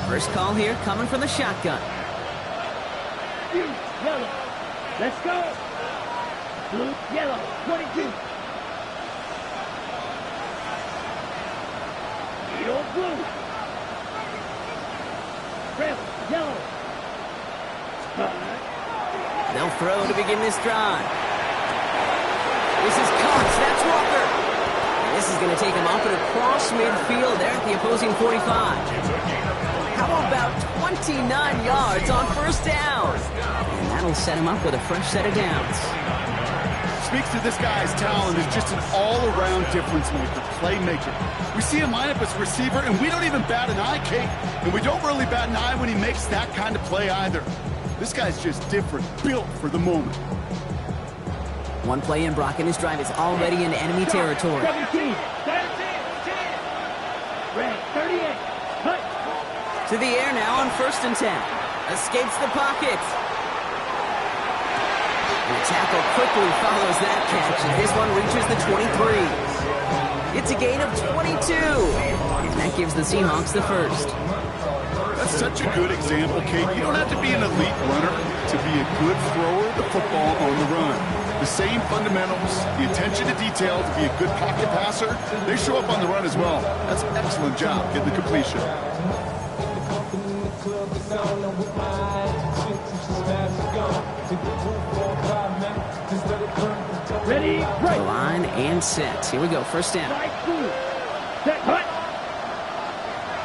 First call here coming from the shotgun. Yellow. Let's go. Blue, yellow, 22. Yellow, blue. Red, yellow. They'll throw to begin this drive. This is caught. That's Walker. And this is going to take him up and across midfield there at the opposing 45. How about 29 yards on first down? And that'll set him up with a fresh set of downs. Speaks to this guy's talent as just an all-around difference maker, playmaker. We see him line up as a receiver, and we don't even bat an eye, Kate. And we don't really bat an eye when he makes that kind of play either. This guy's just different, built for the moment. One play in, Brock, and his drive is already in enemy territory. 17. Red, 38. Cut. To the air now on 1st and 10. Escapes the pocket. And the tackle quickly follows that catch as this one reaches the 23. It's a gain of 22. And that gives the Seahawks the first. That's such a good example, Kate. You don't have to be an elite runner to be a good thrower of the football on the run. The same fundamentals, the attention to detail to be a good pocket passer, they show up on the run as well. That's an excellent job getting the completion. Ready, break. Line and set. Here we go. First down. Right, blue. Set, cut.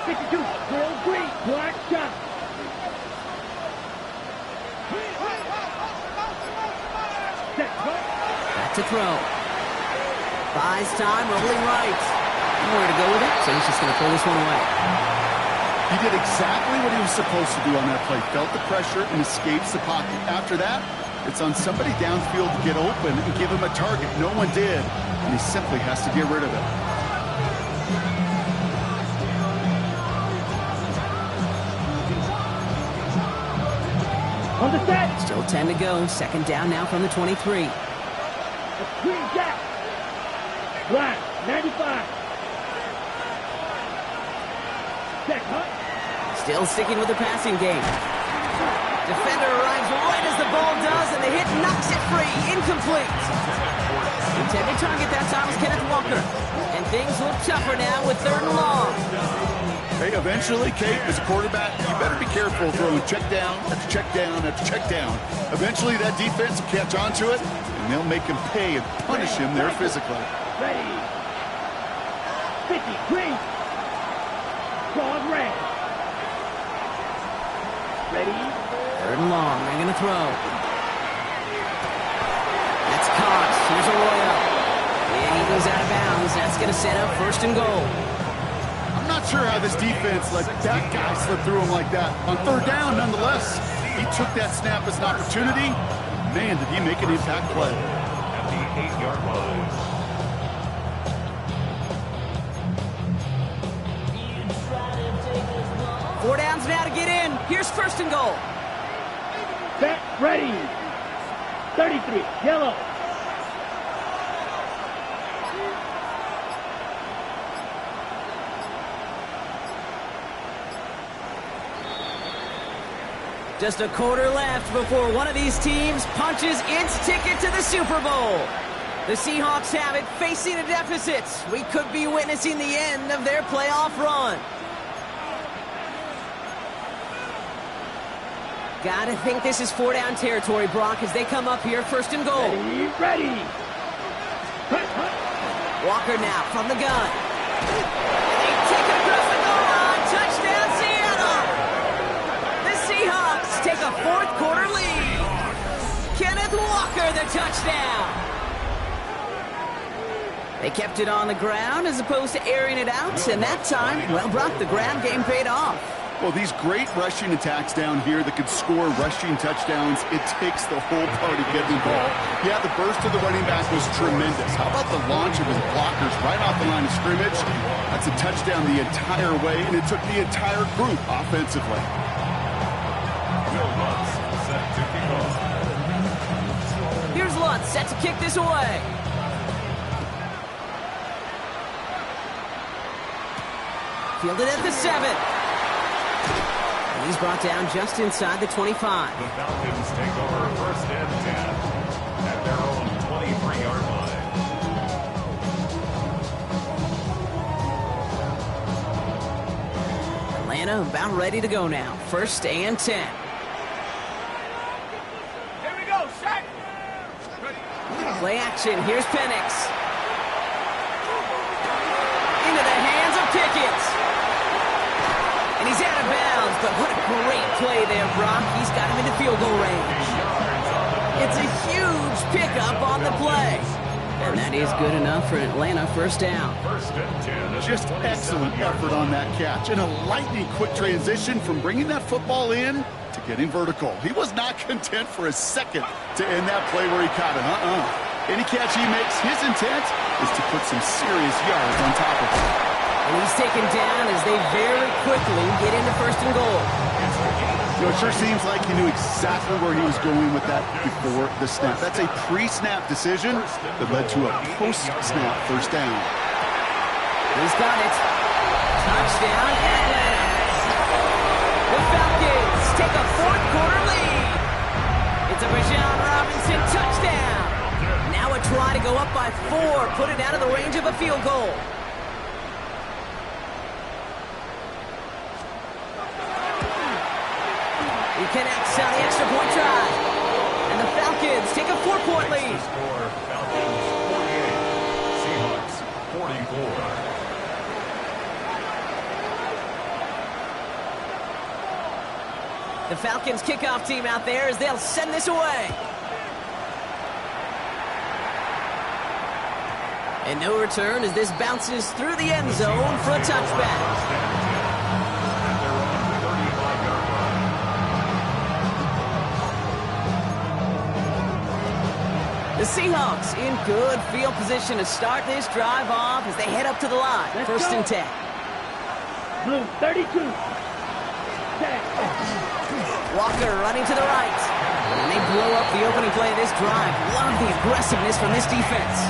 52. Bill Green. Black shot. Set, cut. Back to throw. Buys time, rolling right. Nowhere to go with it, so he's just going to pull this one away. He did exactly what he was supposed to do on that play. Felt the pressure and escapes the pocket. After that, it's on somebody downfield to get open and give him a target. No one did, and he simply has to get rid of it. On the set. Still 10 to go. Second down now from the 23. A green gap. Black, 95. Set, cut. Still sticking with the passing game. Defender arrives right as the ball does, and the hit knocks it free. Incomplete. Intended target that time was Kenneth Walker. And things look tougher now with 3rd and long. Hey, eventually, Kate, as a quarterback, you better be careful throwing check down after check down after check down. Eventually, that defense will catch on to it, and they'll make him pay and punish him there physically. Ready. 50, green. Broad red. Ready. 3rd and long. They're going to throw. That's caught. Here's Arroyo. And he goes out of bounds. That's going to set up 1st and goal. I'm not sure how this defense let that guy slip through him like that. On 3rd down, nonetheless, he took that snap as an opportunity. Man, did he make an impact play. At the 8-yard line. Four downs now to get in. Here's 1st and goal. Set, ready. 33, yellow. Just a quarter left before one of these teams punches its ticket to the Super Bowl. The Seahawks have it, facing a deficit. We could be witnessing the end of their playoff run. Gotta think this is 4-down territory, Brock, as they come up here, first and goal. Ready. Walker now from the gun. They take it across the goal line. Touchdown, Seattle! The Seahawks take a fourth quarter lead. Kenneth Walker, the touchdown. They kept it on the ground as opposed to airing it out, and that time, well, Brock, the ground game paid off. Well, these great rushing attacks down here that could score rushing touchdowns, it takes the whole party getting involved. Yeah, the burst of the running back was tremendous. How about the launch of his blockers right off the line of scrimmage? That's a touchdown the entire way, and it took the entire group offensively. Will Lutz set to kick off. Here's Lutz set to kick this away. Fielded at the 7. He's brought down just inside the 25. The Falcons take over first and 10 at their own 23-yard line. Atlanta about ready to go now. First and 10. Here we go, Shaq. Play action. Here's Penix. Into the hands of Pickett. And he's out of bounds, but what a great play there, Brock. He's got him into field goal range. It's a huge pickup on the play. And that is good enough for an Atlanta first down. First and 10. Just excellent effort on that catch, and a lightning quick transition from bringing that football in to getting vertical. He was not content for a second to end that play where he caught it. Any catch he makes, his intent is to put some serious yards on top of it. And he's taken down as they very quickly get into first and goal. You know, it sure seems like he knew exactly where he was going with that before the snap. That's a pre-snap decision that led to a post-snap first down. He's got it. Touchdown, Atlanta. The Falcons take a fourth quarter lead. It's a Bijan Robinson touchdown. Now a try to go up by 4, put it out of the range of a field goal. He connects on the extra point try. And the Falcons take a 4-point lead. Score Falcons 48, Seahawks 44. The Falcons kickoff team out there as they'll send this away. And no return as this bounces through the end zone for a touchback. The Seahawks in good field position to start this drive off as they head up to the line. First and 10. Blue 32. Walker running to the right. And they blow up the opening play of this drive. Love the aggressiveness from this defense.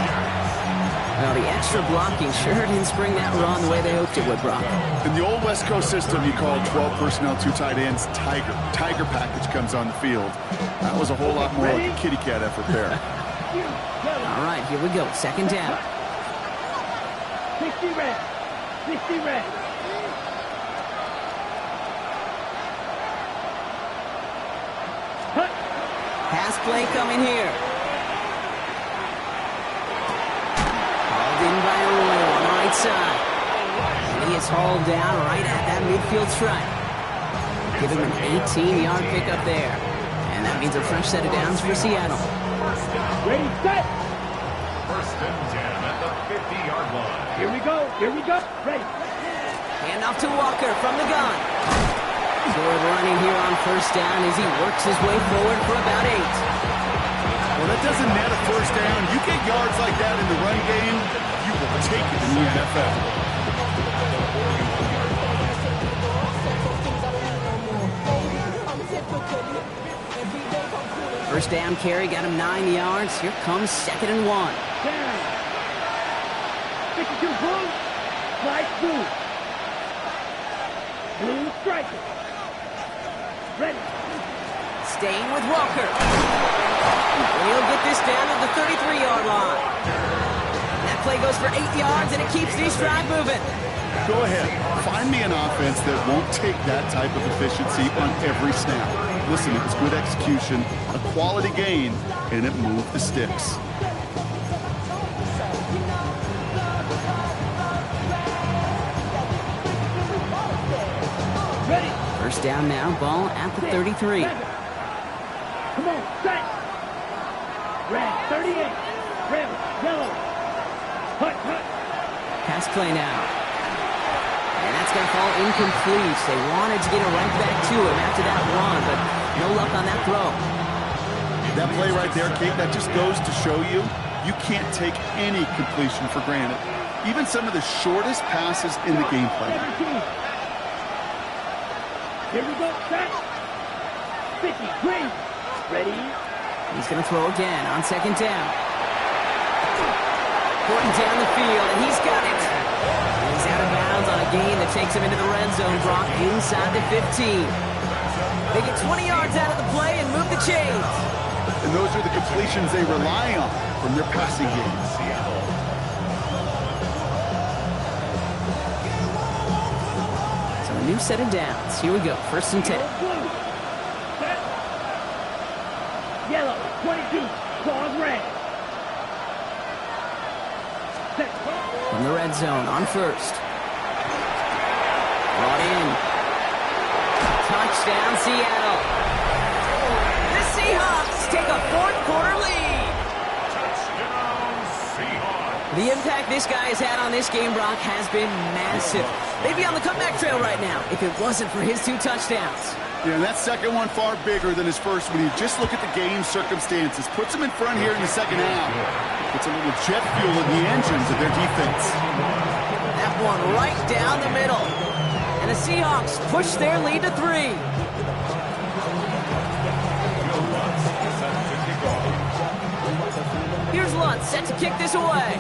Well, the extra blocking sure didn't spring that run the way they hoped it would, Brock. In the old West Coast system, you call 12 personnel, 2 tight ends, Tiger. Tiger package comes on the field. That was a whole lot more like a kitty cat effort there. All right, here we go. Second down. 60 red. 60 red. Pass play coming here. Hauled in by Arroyo on the right side. And he is hauled down right at that midfield stripe. Give him an 18-yard pickup there. And that means a fresh set of downs for Seattle. Ready, set. First and 10 at the 50-yard line. Here we go. Here we go. Ready. Hand off to Walker from the gun. Good running here on first down as he works his way forward for about 8. Well, that doesn't net a first down. You get yards like that in the run game, you will take it in the NFL. First down carry got him 9 yards. Here comes 2nd and 1. Down. 62 blue. Slide blue. Blue striker. Ready. Staying with Walker. He'll get this down to the 33-yard line. That play goes for 8 yards, and it keeps this drive moving. Go ahead. Find me an offense that won't take that type of efficiency on every snap. Listen, it was good execution, a quality gain, and it moved the sticks. Ready. First down now, ball at the 33. Come on, set. Red, 38. Red, yellow. Hut, hut. Pass play now. And that's going to fall incomplete. They wanted to get it right back to him after that run, but no luck on that throw. That play right there, Kate, that just goes to show you, you can't take any completion for granted. Even some of the shortest passes in the game plan. Here we go, set. Sticky, green. Ready. He's going to throw again on second down. Porting down the field, and he's got it. And he's out of bounds on a gain that takes him into the red zone, Brock, inside the 15. They get 20 yards out of the play and move the chains. And those are the completions they rely on from their passing game. So a new set of downs. Here we go, first and 10. Blue. Set. Yellow, 22. Claws red. Set. From the red zone on first. Brought in. Touchdown, Seattle. The Seahawks take a fourth-quarter lead. Touchdown, Seahawks. The impact this guy has had on this game, Brock, has been massive. They'd be on the comeback trail right now if it wasn't for his 2 touchdowns. Yeah, and that second one far bigger than his first when you just look at the game circumstances. Puts them in front here in the second half. Puts a little jet fuel in the engines of their defense. That one right down the middle. And the Seahawks push their lead to 3. Here's Lutz set to kick this away.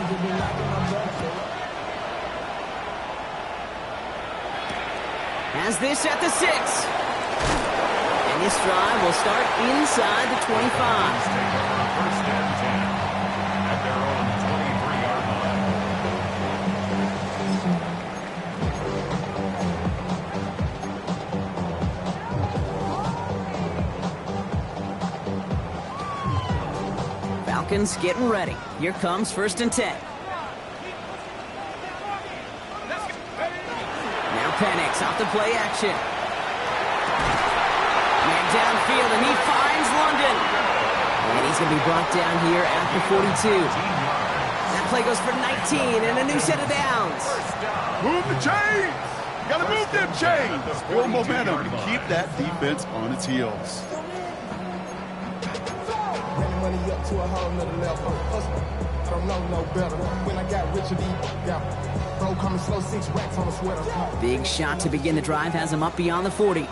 Has this at the 6. And this drive will start inside the 25. First and 10 at their own 23-yard line. Falcons getting ready. Here comes first and 10. Penix off the play action. Man downfield, and he finds London. And he's going to be brought down here at the 42. That play goes for 19 and a new set of downs. Move the chains! Got to move them chains! Build momentum to keep that defense on its heels. Money up to a whole nother level. I don't know no better. When I got rich, bro coming slow, 6 racks on a sweater. Big shot to begin the drive has him up beyond the 40.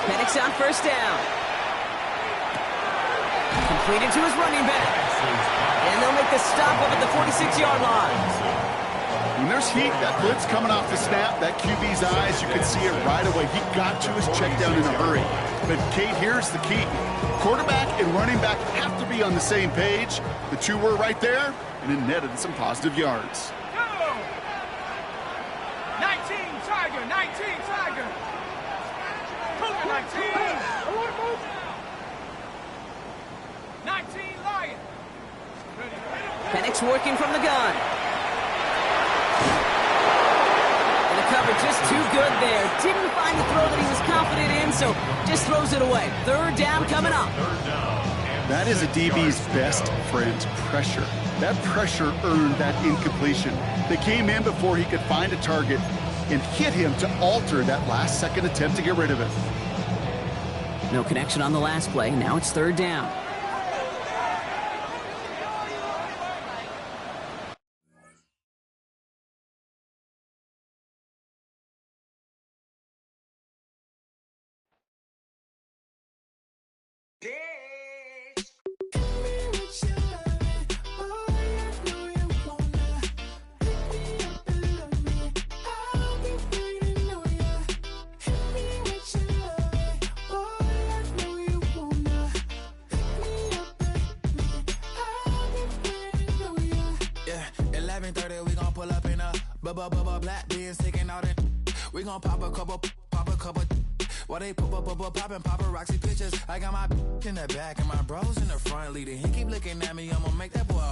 Penix on first down. Completed to his running back. And they'll make the stop up at the 46-yard line. When there's heat, that blitz coming off the snap, that QB's eyes, you can see it right away. He got to his check down in a hurry. But, Kate, here's the key. Quarterback and running back have to be on the same page. The two were right there, and it netted some positive yards. 19 Tiger, 19 Tiger. Cougar 19. 19 Lion. Penix working from the gun. And the cover just too good there. Didn't find the throw that he was confident in, so just throws it away. Third down coming up. That is a DB's best friend, pressure. That pressure earned that incompletion. They came in before he could find a target and hit him to alter that last-second attempt to get rid of it. No connection on the last play. Now it's third down. 11:30, we gon' pull up in a black beans, taking all that. We gon' pop a couple. While they poppin' paparazzi pictures. I got my in the back and my bros in the front leading. He keep looking at me, I'ma make that boy.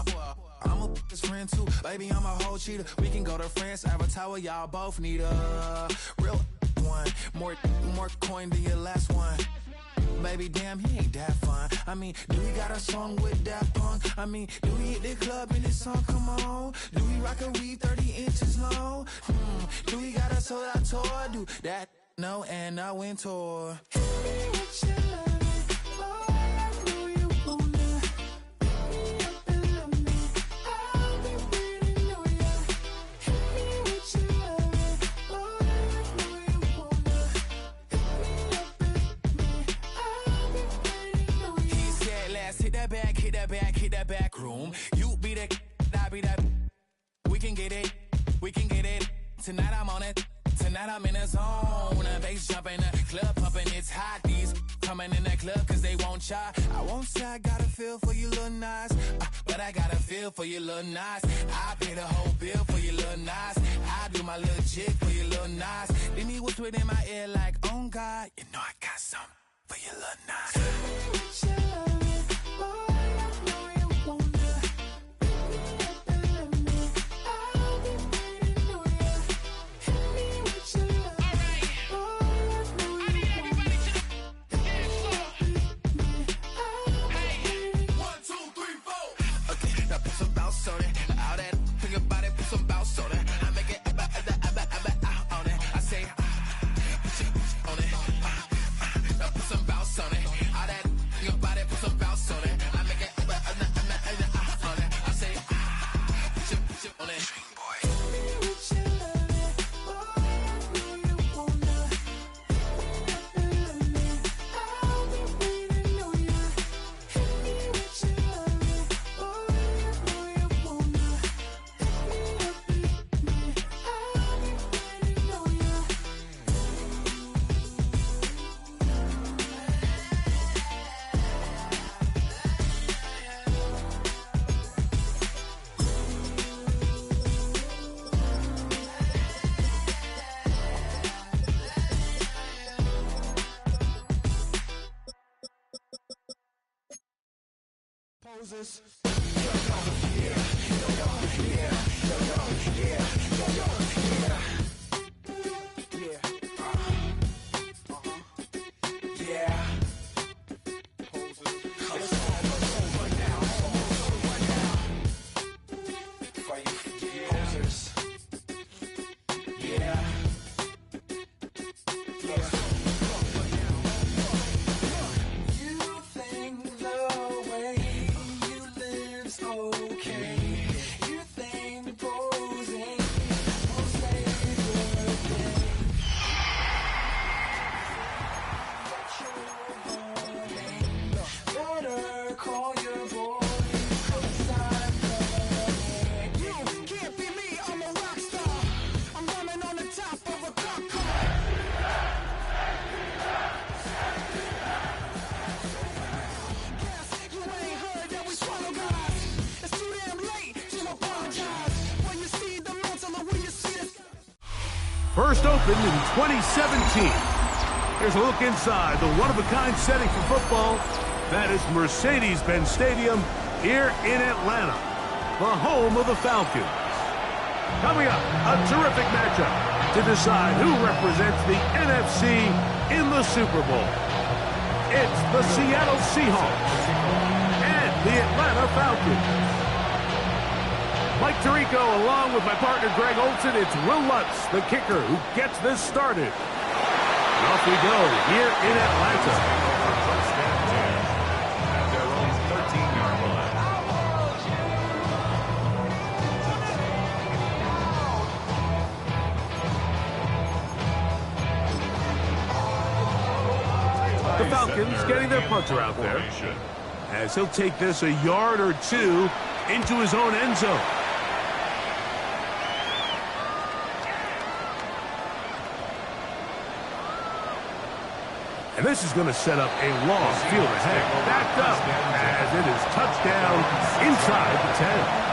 I'm a his friend too, baby, I'm a whole cheater. We can go to France, Avatar, y'all both need a real one. More coin than your last one. Baby, damn, he ain't that fun. I mean, do we got a song with that punk? I mean, do we hit the club in this song? Come on. Do we rock a weave 30 inches long? Do we got a sold out tour? Do that? No, and I went tour. Hit that back room. You be that, I be that. We can get it. Tonight I'm on it. Tonight I'm in a zone. Bass jumping, club pumping, it's hot. These coming in that club cause they won't try. I won't say I got a feel for you little nice, but I got a feel for you little nice. I pay the whole bill for you little nice. I do my little jig for you little nice. Then he whispered in my ear like, oh God, you know I got something for you little nice. Poses. First opened in 2017. Here's a look inside the one-of-a-kind setting for football. That is Mercedes-Benz Stadium here in Atlanta, the home of the Falcons. Coming up, a terrific matchup to decide who represents the NFC in the Super Bowl. It's the Seattle Seahawks and the Atlanta Falcons. Mike Tirico, along with my partner Greg Olson, it's Will Lutz, the kicker, who gets this started. And off we go here in Atlanta. First and 10 at their own 13-yard line. The Falcons getting their punter out there, as he'll take this a yard or two into his own end zone. And this is going to set up a long field ahead. Backed up as it is touchdown inside the 10.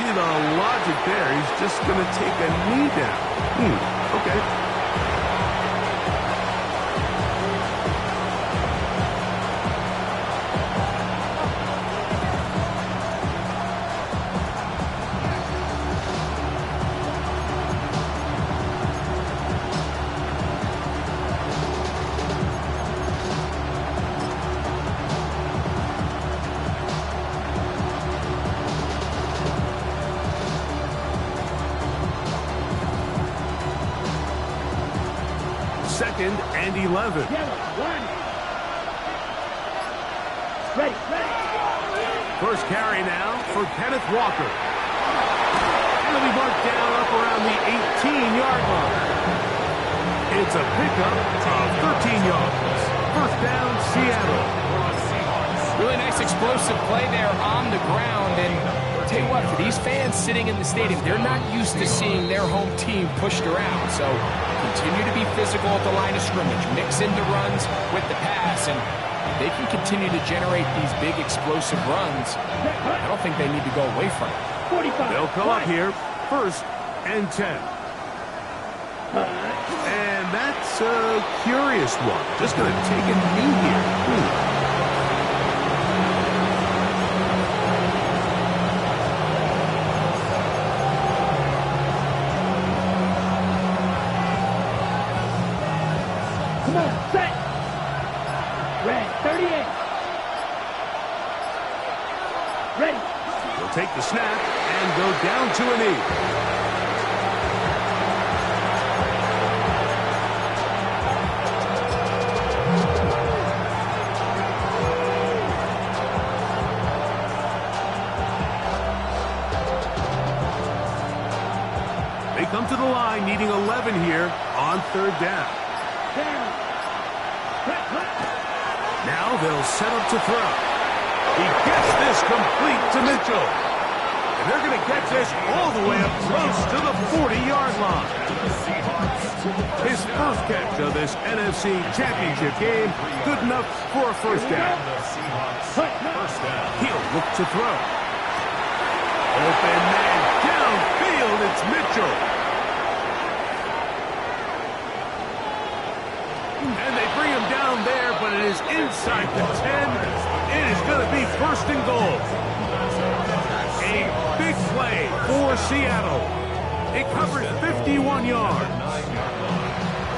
see the logic there. He's just going to take a knee down. Okay. Second and 11. Ready. First carry now for Kenneth Walker. It'll be marked down up around the 18-yard line. It's a pickup of 13 yards. First down, Seattle. Really nice explosive play there on the ground. And I'll tell you what, for these fans sitting in the stadium, they're not used to seeing their home team pushed around. So continue to be physical at the line of scrimmage. Mix in the runs with the pass. And they can continue to generate these big explosive runs. I don't think they need to go away from it. 45. They'll come up here, first and 10. And that's a curious one. Just going to take a knee here. Come on, set. Red, 38. Ready. He'll take the snap and go down to a knee. They come to the line needing 11 here on third down. Now they'll set up to throw. He gets this complete to Mitchell. And they're going to catch this all the way up close to the 40-yard line. His first catch of this NFC Championship game, good enough for a first down. He'll look to throw. Open man downfield, it's Mitchell. And they bring him down there, but it is inside the 10. It is going to be first and goal. A big play for Seattle. It covers 51 yards.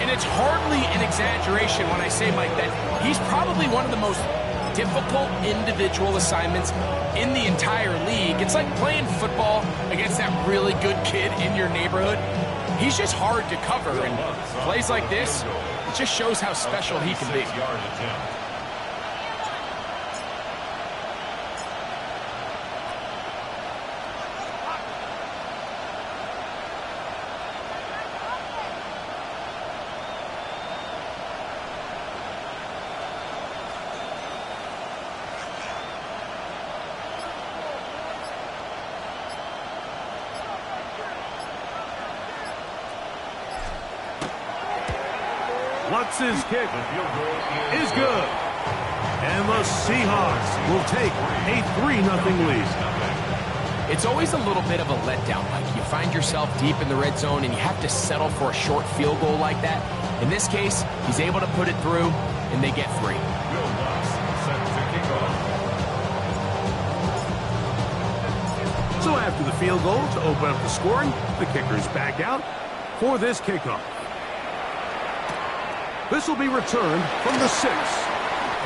And it's hardly an exaggeration when I say, Mike, that he's probably one of the most difficult individual assignments in the entire league. It's like playing football against that really good kid in your neighborhood. He's just hard to cover, and plays like this, it just shows how special he can be. His kick is good. And the Seahawks will take a 3-0 lead. It's always a little bit of a letdown, Mike. You find yourself deep in the red zone and you have to settle for a short field goal like that. In this case, he's able to put it through and they get 3. So after the field goal to open up the scoring, the kicker's back out for this kickoff. This will be returned from the 6.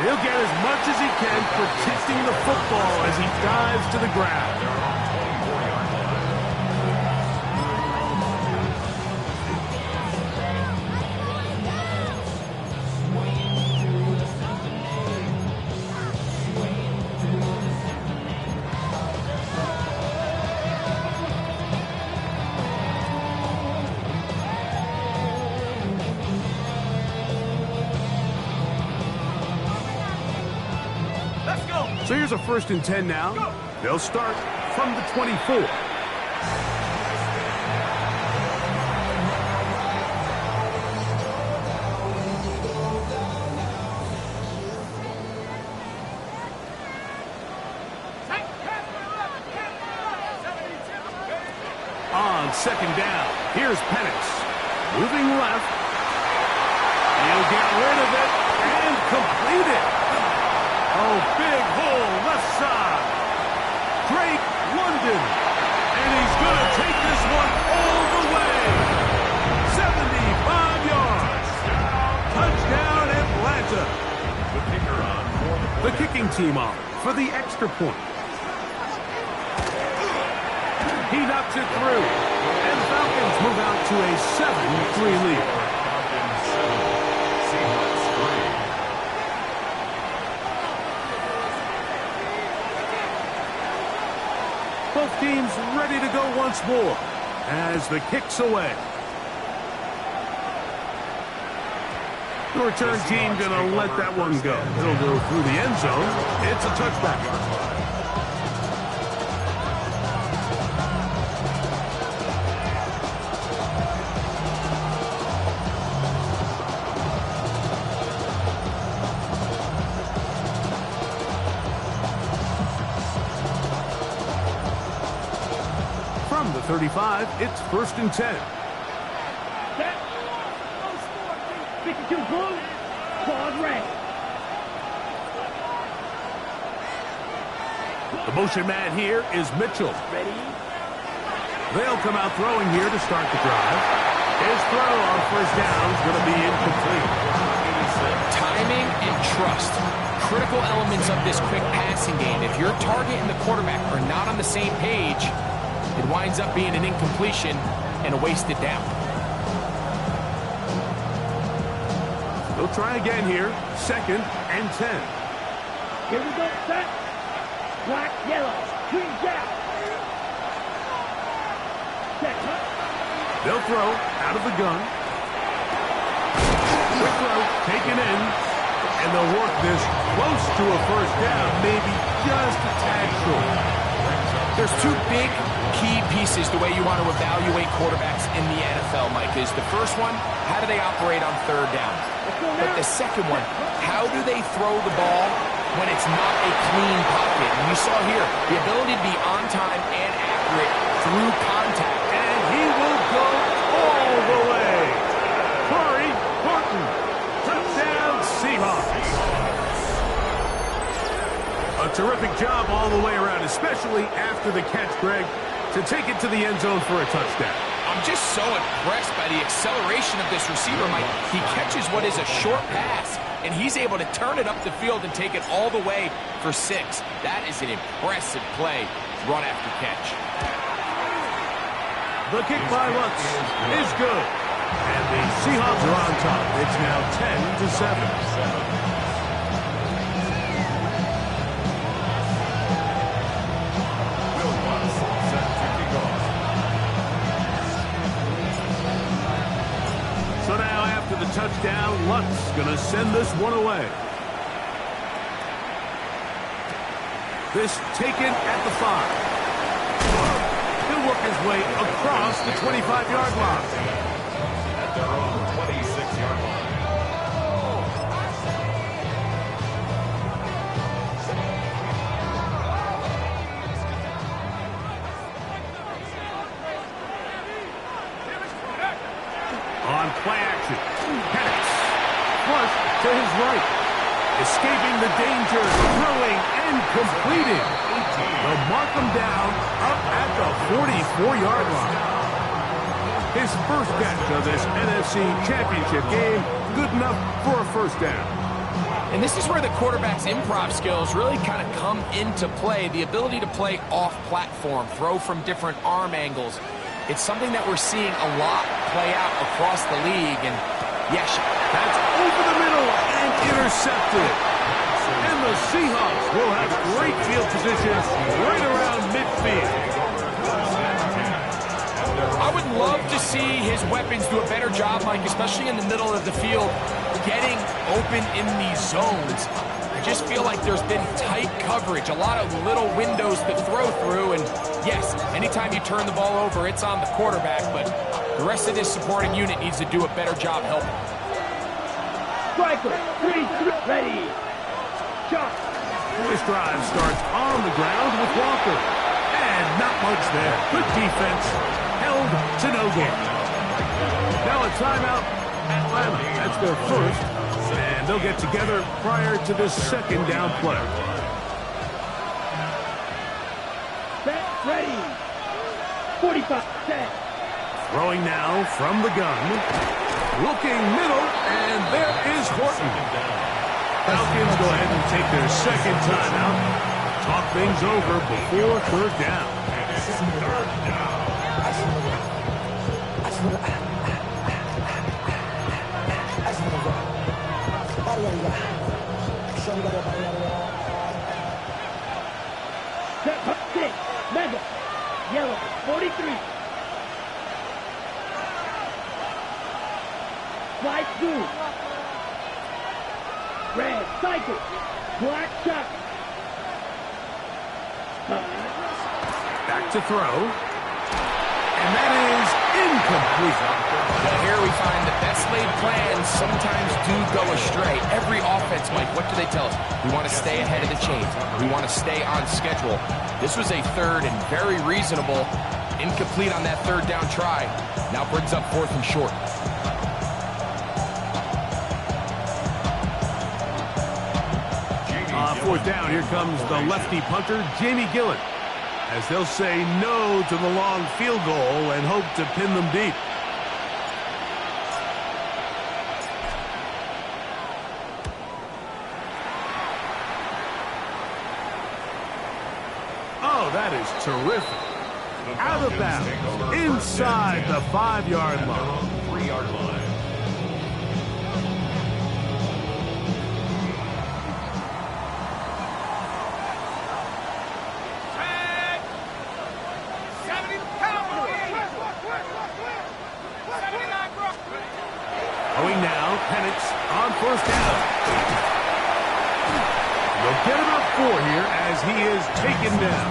He'll get as much as he can protecting the football as he dives to the ground. So here's a 1st and 10 now. They'll start from the 24. second down. Here's Penix. Moving left. He'll get rid of it and complete it. Oh, big hole left side. Drake London. And he's going to take this one all the way. 75 yards. Touchdown, Atlanta. The kicking team on for the extra point. He knocks it through. And Falcons move out to a 7-3 lead. Both teams ready to go once more as the kick's away. The return team going to let that one go. It'll go through the end zone. It's a touchback. From the 35, it's 1st and 10. Set. 52 blue. Quad red. The motion man here is Mitchell. Ready? They'll come out throwing here to start the drive. His throw on first down is going to be incomplete. Timing and trust. Critical elements of this quick passing game. If your target and the quarterback are not on the same page, it winds up being an incompletion and a wasted down. They'll try again here. 2nd and 10. Here we go. Set. Black, yellow. Green, down. Set. They'll throw out of the gun. Quick throw taken in. And they'll work this close to a first down. Maybe just a tad short. There's two big key pieces the way you want to evaluate quarterbacks in the NFL, Mike, is the first one, how do they operate on third down? But the second one, how do they throw the ball when it's not a clean pocket? And you saw here, the ability to be on time and accurate through contact. And he will go all the way. Corey Horton, touchdown Seahawks. A terrific job all the way around, especially after the catch, Greg, to take it to the end zone for a touchdown. I'm just so impressed by the acceleration of this receiver, Mike. He catches what is a short pass, and he's able to turn it up the field and take it all the way for 6. That is an impressive play, run after catch. The kick by Lutz is good. And the Seahawks are on top. It's now 10-7. So now after the touchdown, Lutz going to send this one away. This taken at the 5. He'll work his way across the 25-yard line. At their own 26-yard line. On play action, Penix, flush to his right, escaping the danger, throwing and completing. They'll mark him down up at the 44-yard line. His first catch of this NFC Championship game, good enough for a first down. And this is where the quarterback's improv skills really kind of come into play. The ability to play off-platform, throw from different arm angles. It's something that we're seeing a lot play out across the league. And yes, that's over the middle and intercepted. And the Seahawks will have great field position right around midfield. I would love to see his weapons do a better job, Mike, especially in the middle of the field, getting open in these zones. I just feel like there's been tight coverage, a lot of little windows to throw through, and yes, anytime you turn the ball over, it's on the quarterback, but the rest of this supporting unit needs to do a better job helping. Striker, 3, ready. Shot. This drive starts on the ground with Walker. And not much there. Good defense. Held held to no gain. Now a timeout, Atlanta. That's their first, and they'll get together prior to this second down play. Set, ready. 45, set. Throwing now from the gun. Looking middle, and there is Horton. Falcons go ahead and take their second timeout. Talk things over before third down. Set, six, mega. Yellow, 43. Slide through. Red, cycle. Black shot. Back to throw. And that is incomplete. Well, here we find the best laid plans sometimes do go astray. Every offense, Mike, what do they tell us? We want to stay ahead of the chains. We want to stay on schedule. This was a third and very reasonable. Incomplete on that third down try. Now brings up fourth and short. Fourth down, here comes the lefty punter, Jamie Gillen, as they'll say no to the long field goal and hope to pin them deep. Oh, that is terrific. Out of bounds, inside the 5-yard line. 3-yard line. Going now, Penix on first down. They'll get about 4 here as he is taken down.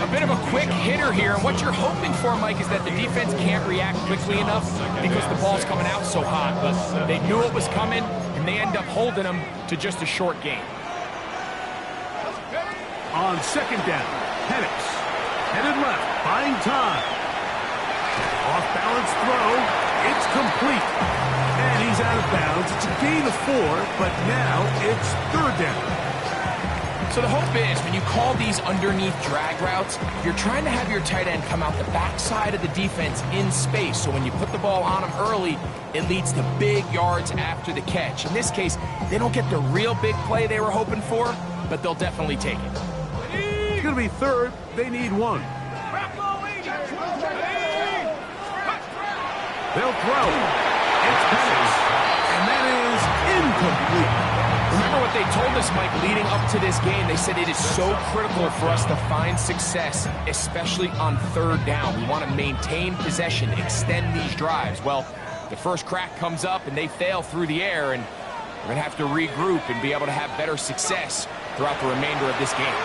A bit of a quick hitter here, and what you're hoping for, Mike, is that the defense can't react quickly enough because the ball's coming out so hot. But they knew it was coming, and they end up holding them to just a short gain. On second down, Penix headed left, buying time. Off-balance throw. It's complete. And he's out of bounds. It's a gain of 4, but now it's third down. So the hope is, when you call these underneath drag routes, you're trying to have your tight end come out the backside of the defense in space. So when you put the ball on him early, it leads to big yards after the catch. In this case, they don't get the real big play they were hoping for, but they'll definitely take it. It's going to be third. They need 1. They'll throw. It's Penix. And that is incomplete. Remember what they told us, Mike, leading up to this game. They said it is so critical for us to find success, especially on third down. We want to maintain possession, extend these drives. Well, the first crack comes up and they fail through the air, and we're going to have to regroup and be able to have better success throughout the remainder of this game.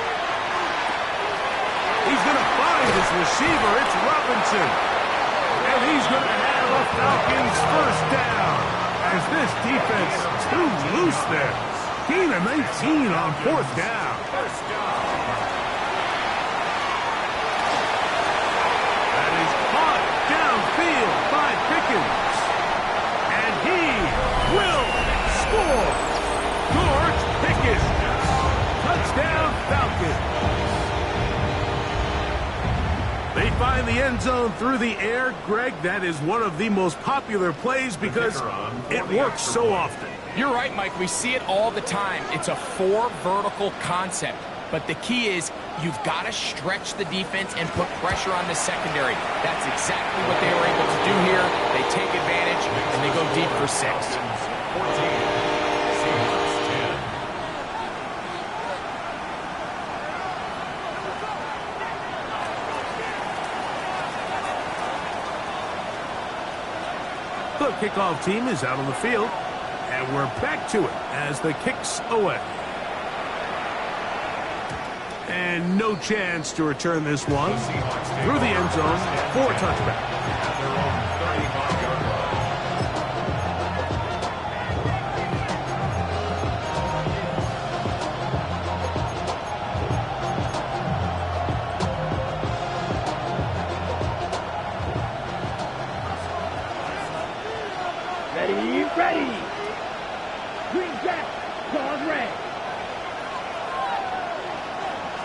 He's going to find his receiver. It's Robinson. And he's going to have a Falcons first down as this defense too loose there. Gain of 19 on fourth down. That is caught downfield by Pickens. And he will score. George Pickens. Touchdown Falcons. They find the end zone through the air. Greg, that is one of the most popular plays because it works so often. You're right, Mike. We see it all the time. It's a 4 vertical concept. But the key is you've got to stretch the defense and put pressure on the secondary. That's exactly what they were able to do here. They take advantage, and they go deep for 6. The kickoff team is out on the field, and we're back to it as the kick's away. And no chance to return this one through the end zone for a touchback. Ready, ready. Green jack, claws red.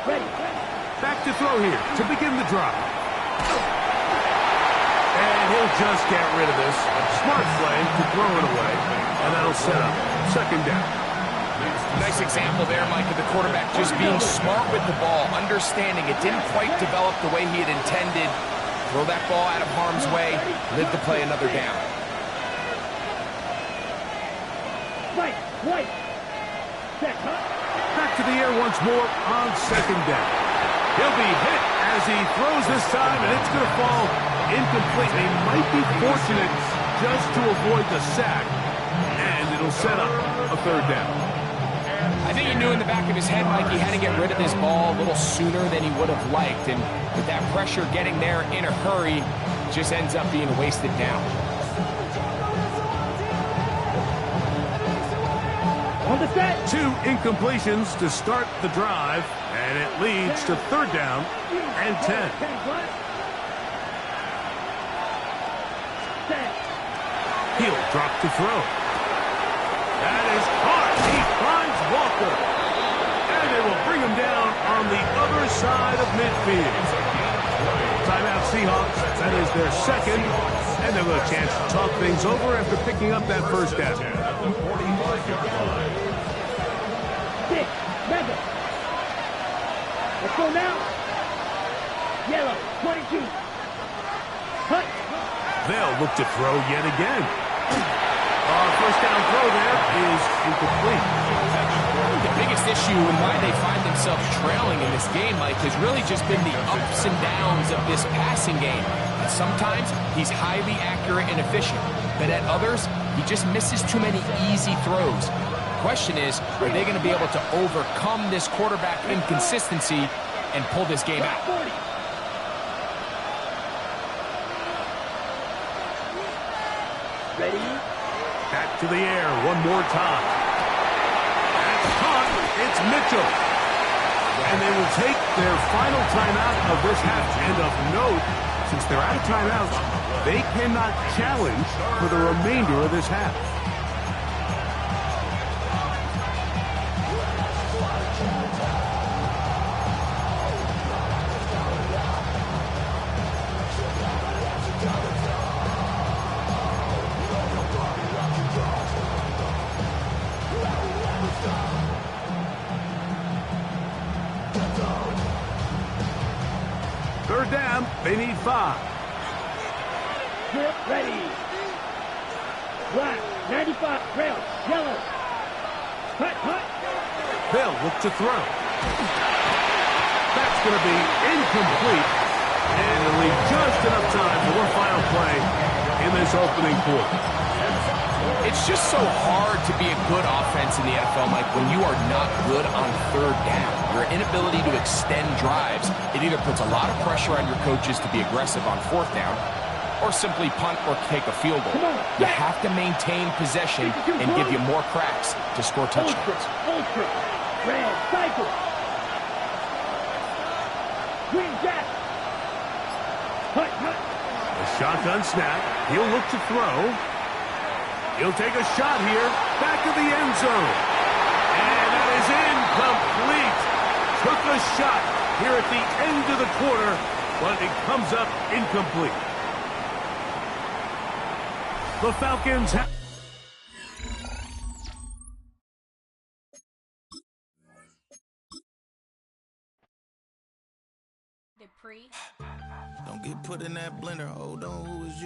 Ready. Back to throw here to begin the drive. And he'll just get rid of this. Smart play to throw it away. And that'll set up second down. Nice example there, Mike, of the quarterback just being smart with the ball, understanding it didn't quite develop the way he had intended. Throw that ball out of harm's way, live to play another down. Right, right. Check, huh? Back to the air once more on second down. He'll be hit as he throws this time, and it's going to fall incomplete. He might be fortunate just to avoid the sack, and it'll set up a third down. I think he knew in the back of his head, Mike, he had to get rid of this ball a little sooner than he would have liked. And with that pressure getting there in a hurry, just ends up being a wasted down. On the set. 2 incompletions to start the drive, and it leads to third down and 10. He'll drop to throw. That is caught. He finds Walker. And they will bring him down on the other side of midfield. Timeout Seahawks. That is their second. And they'll have a chance to talk things over after picking up that first down. 6, 7. Let's go now. Yellow, 22. Hut. They'll look to throw yet again. First down throw there is incomplete. The biggest issue and why they find themselves trailing in this game, Mike, has really just been the ups and downs of this passing game. And sometimes he's highly accurate and efficient, but at others, he just misses too many easy throws. The question is, are they going to be able to overcome this quarterback inconsistency and pull this game out? Ready? Back to the air one more time. That's caught. It's Mitchell. And they will take their final timeout of this half. And of note, since they're out of timeouts, they cannot challenge for the remainder of this half. Third down, they need 5. Grip ready. Black, 95, rail, yellow. Hut, hut. They'll look to throw. That's going to be incomplete. And it'll leave just enough time for one final play in this opening quarter. It's just so hard to be a good offense in the NFL, Mike, when you are not good on third down. Your inability to extend drives, it either puts a lot of pressure on your coaches to be aggressive on fourth down or simply punt or take a field goal. You have to maintain possession and give you more cracks to score touchdowns. Ultra, red, cycle. Green jack. Hut, hut. A shotgun snap. He'll look to throw. He'll take a shot here. Back to the end zone. And that is incomplete. Took a shot here at the end of the quarter, but it comes up incomplete. The Falcons have... Don't get put in that blender. Hold on, who is you?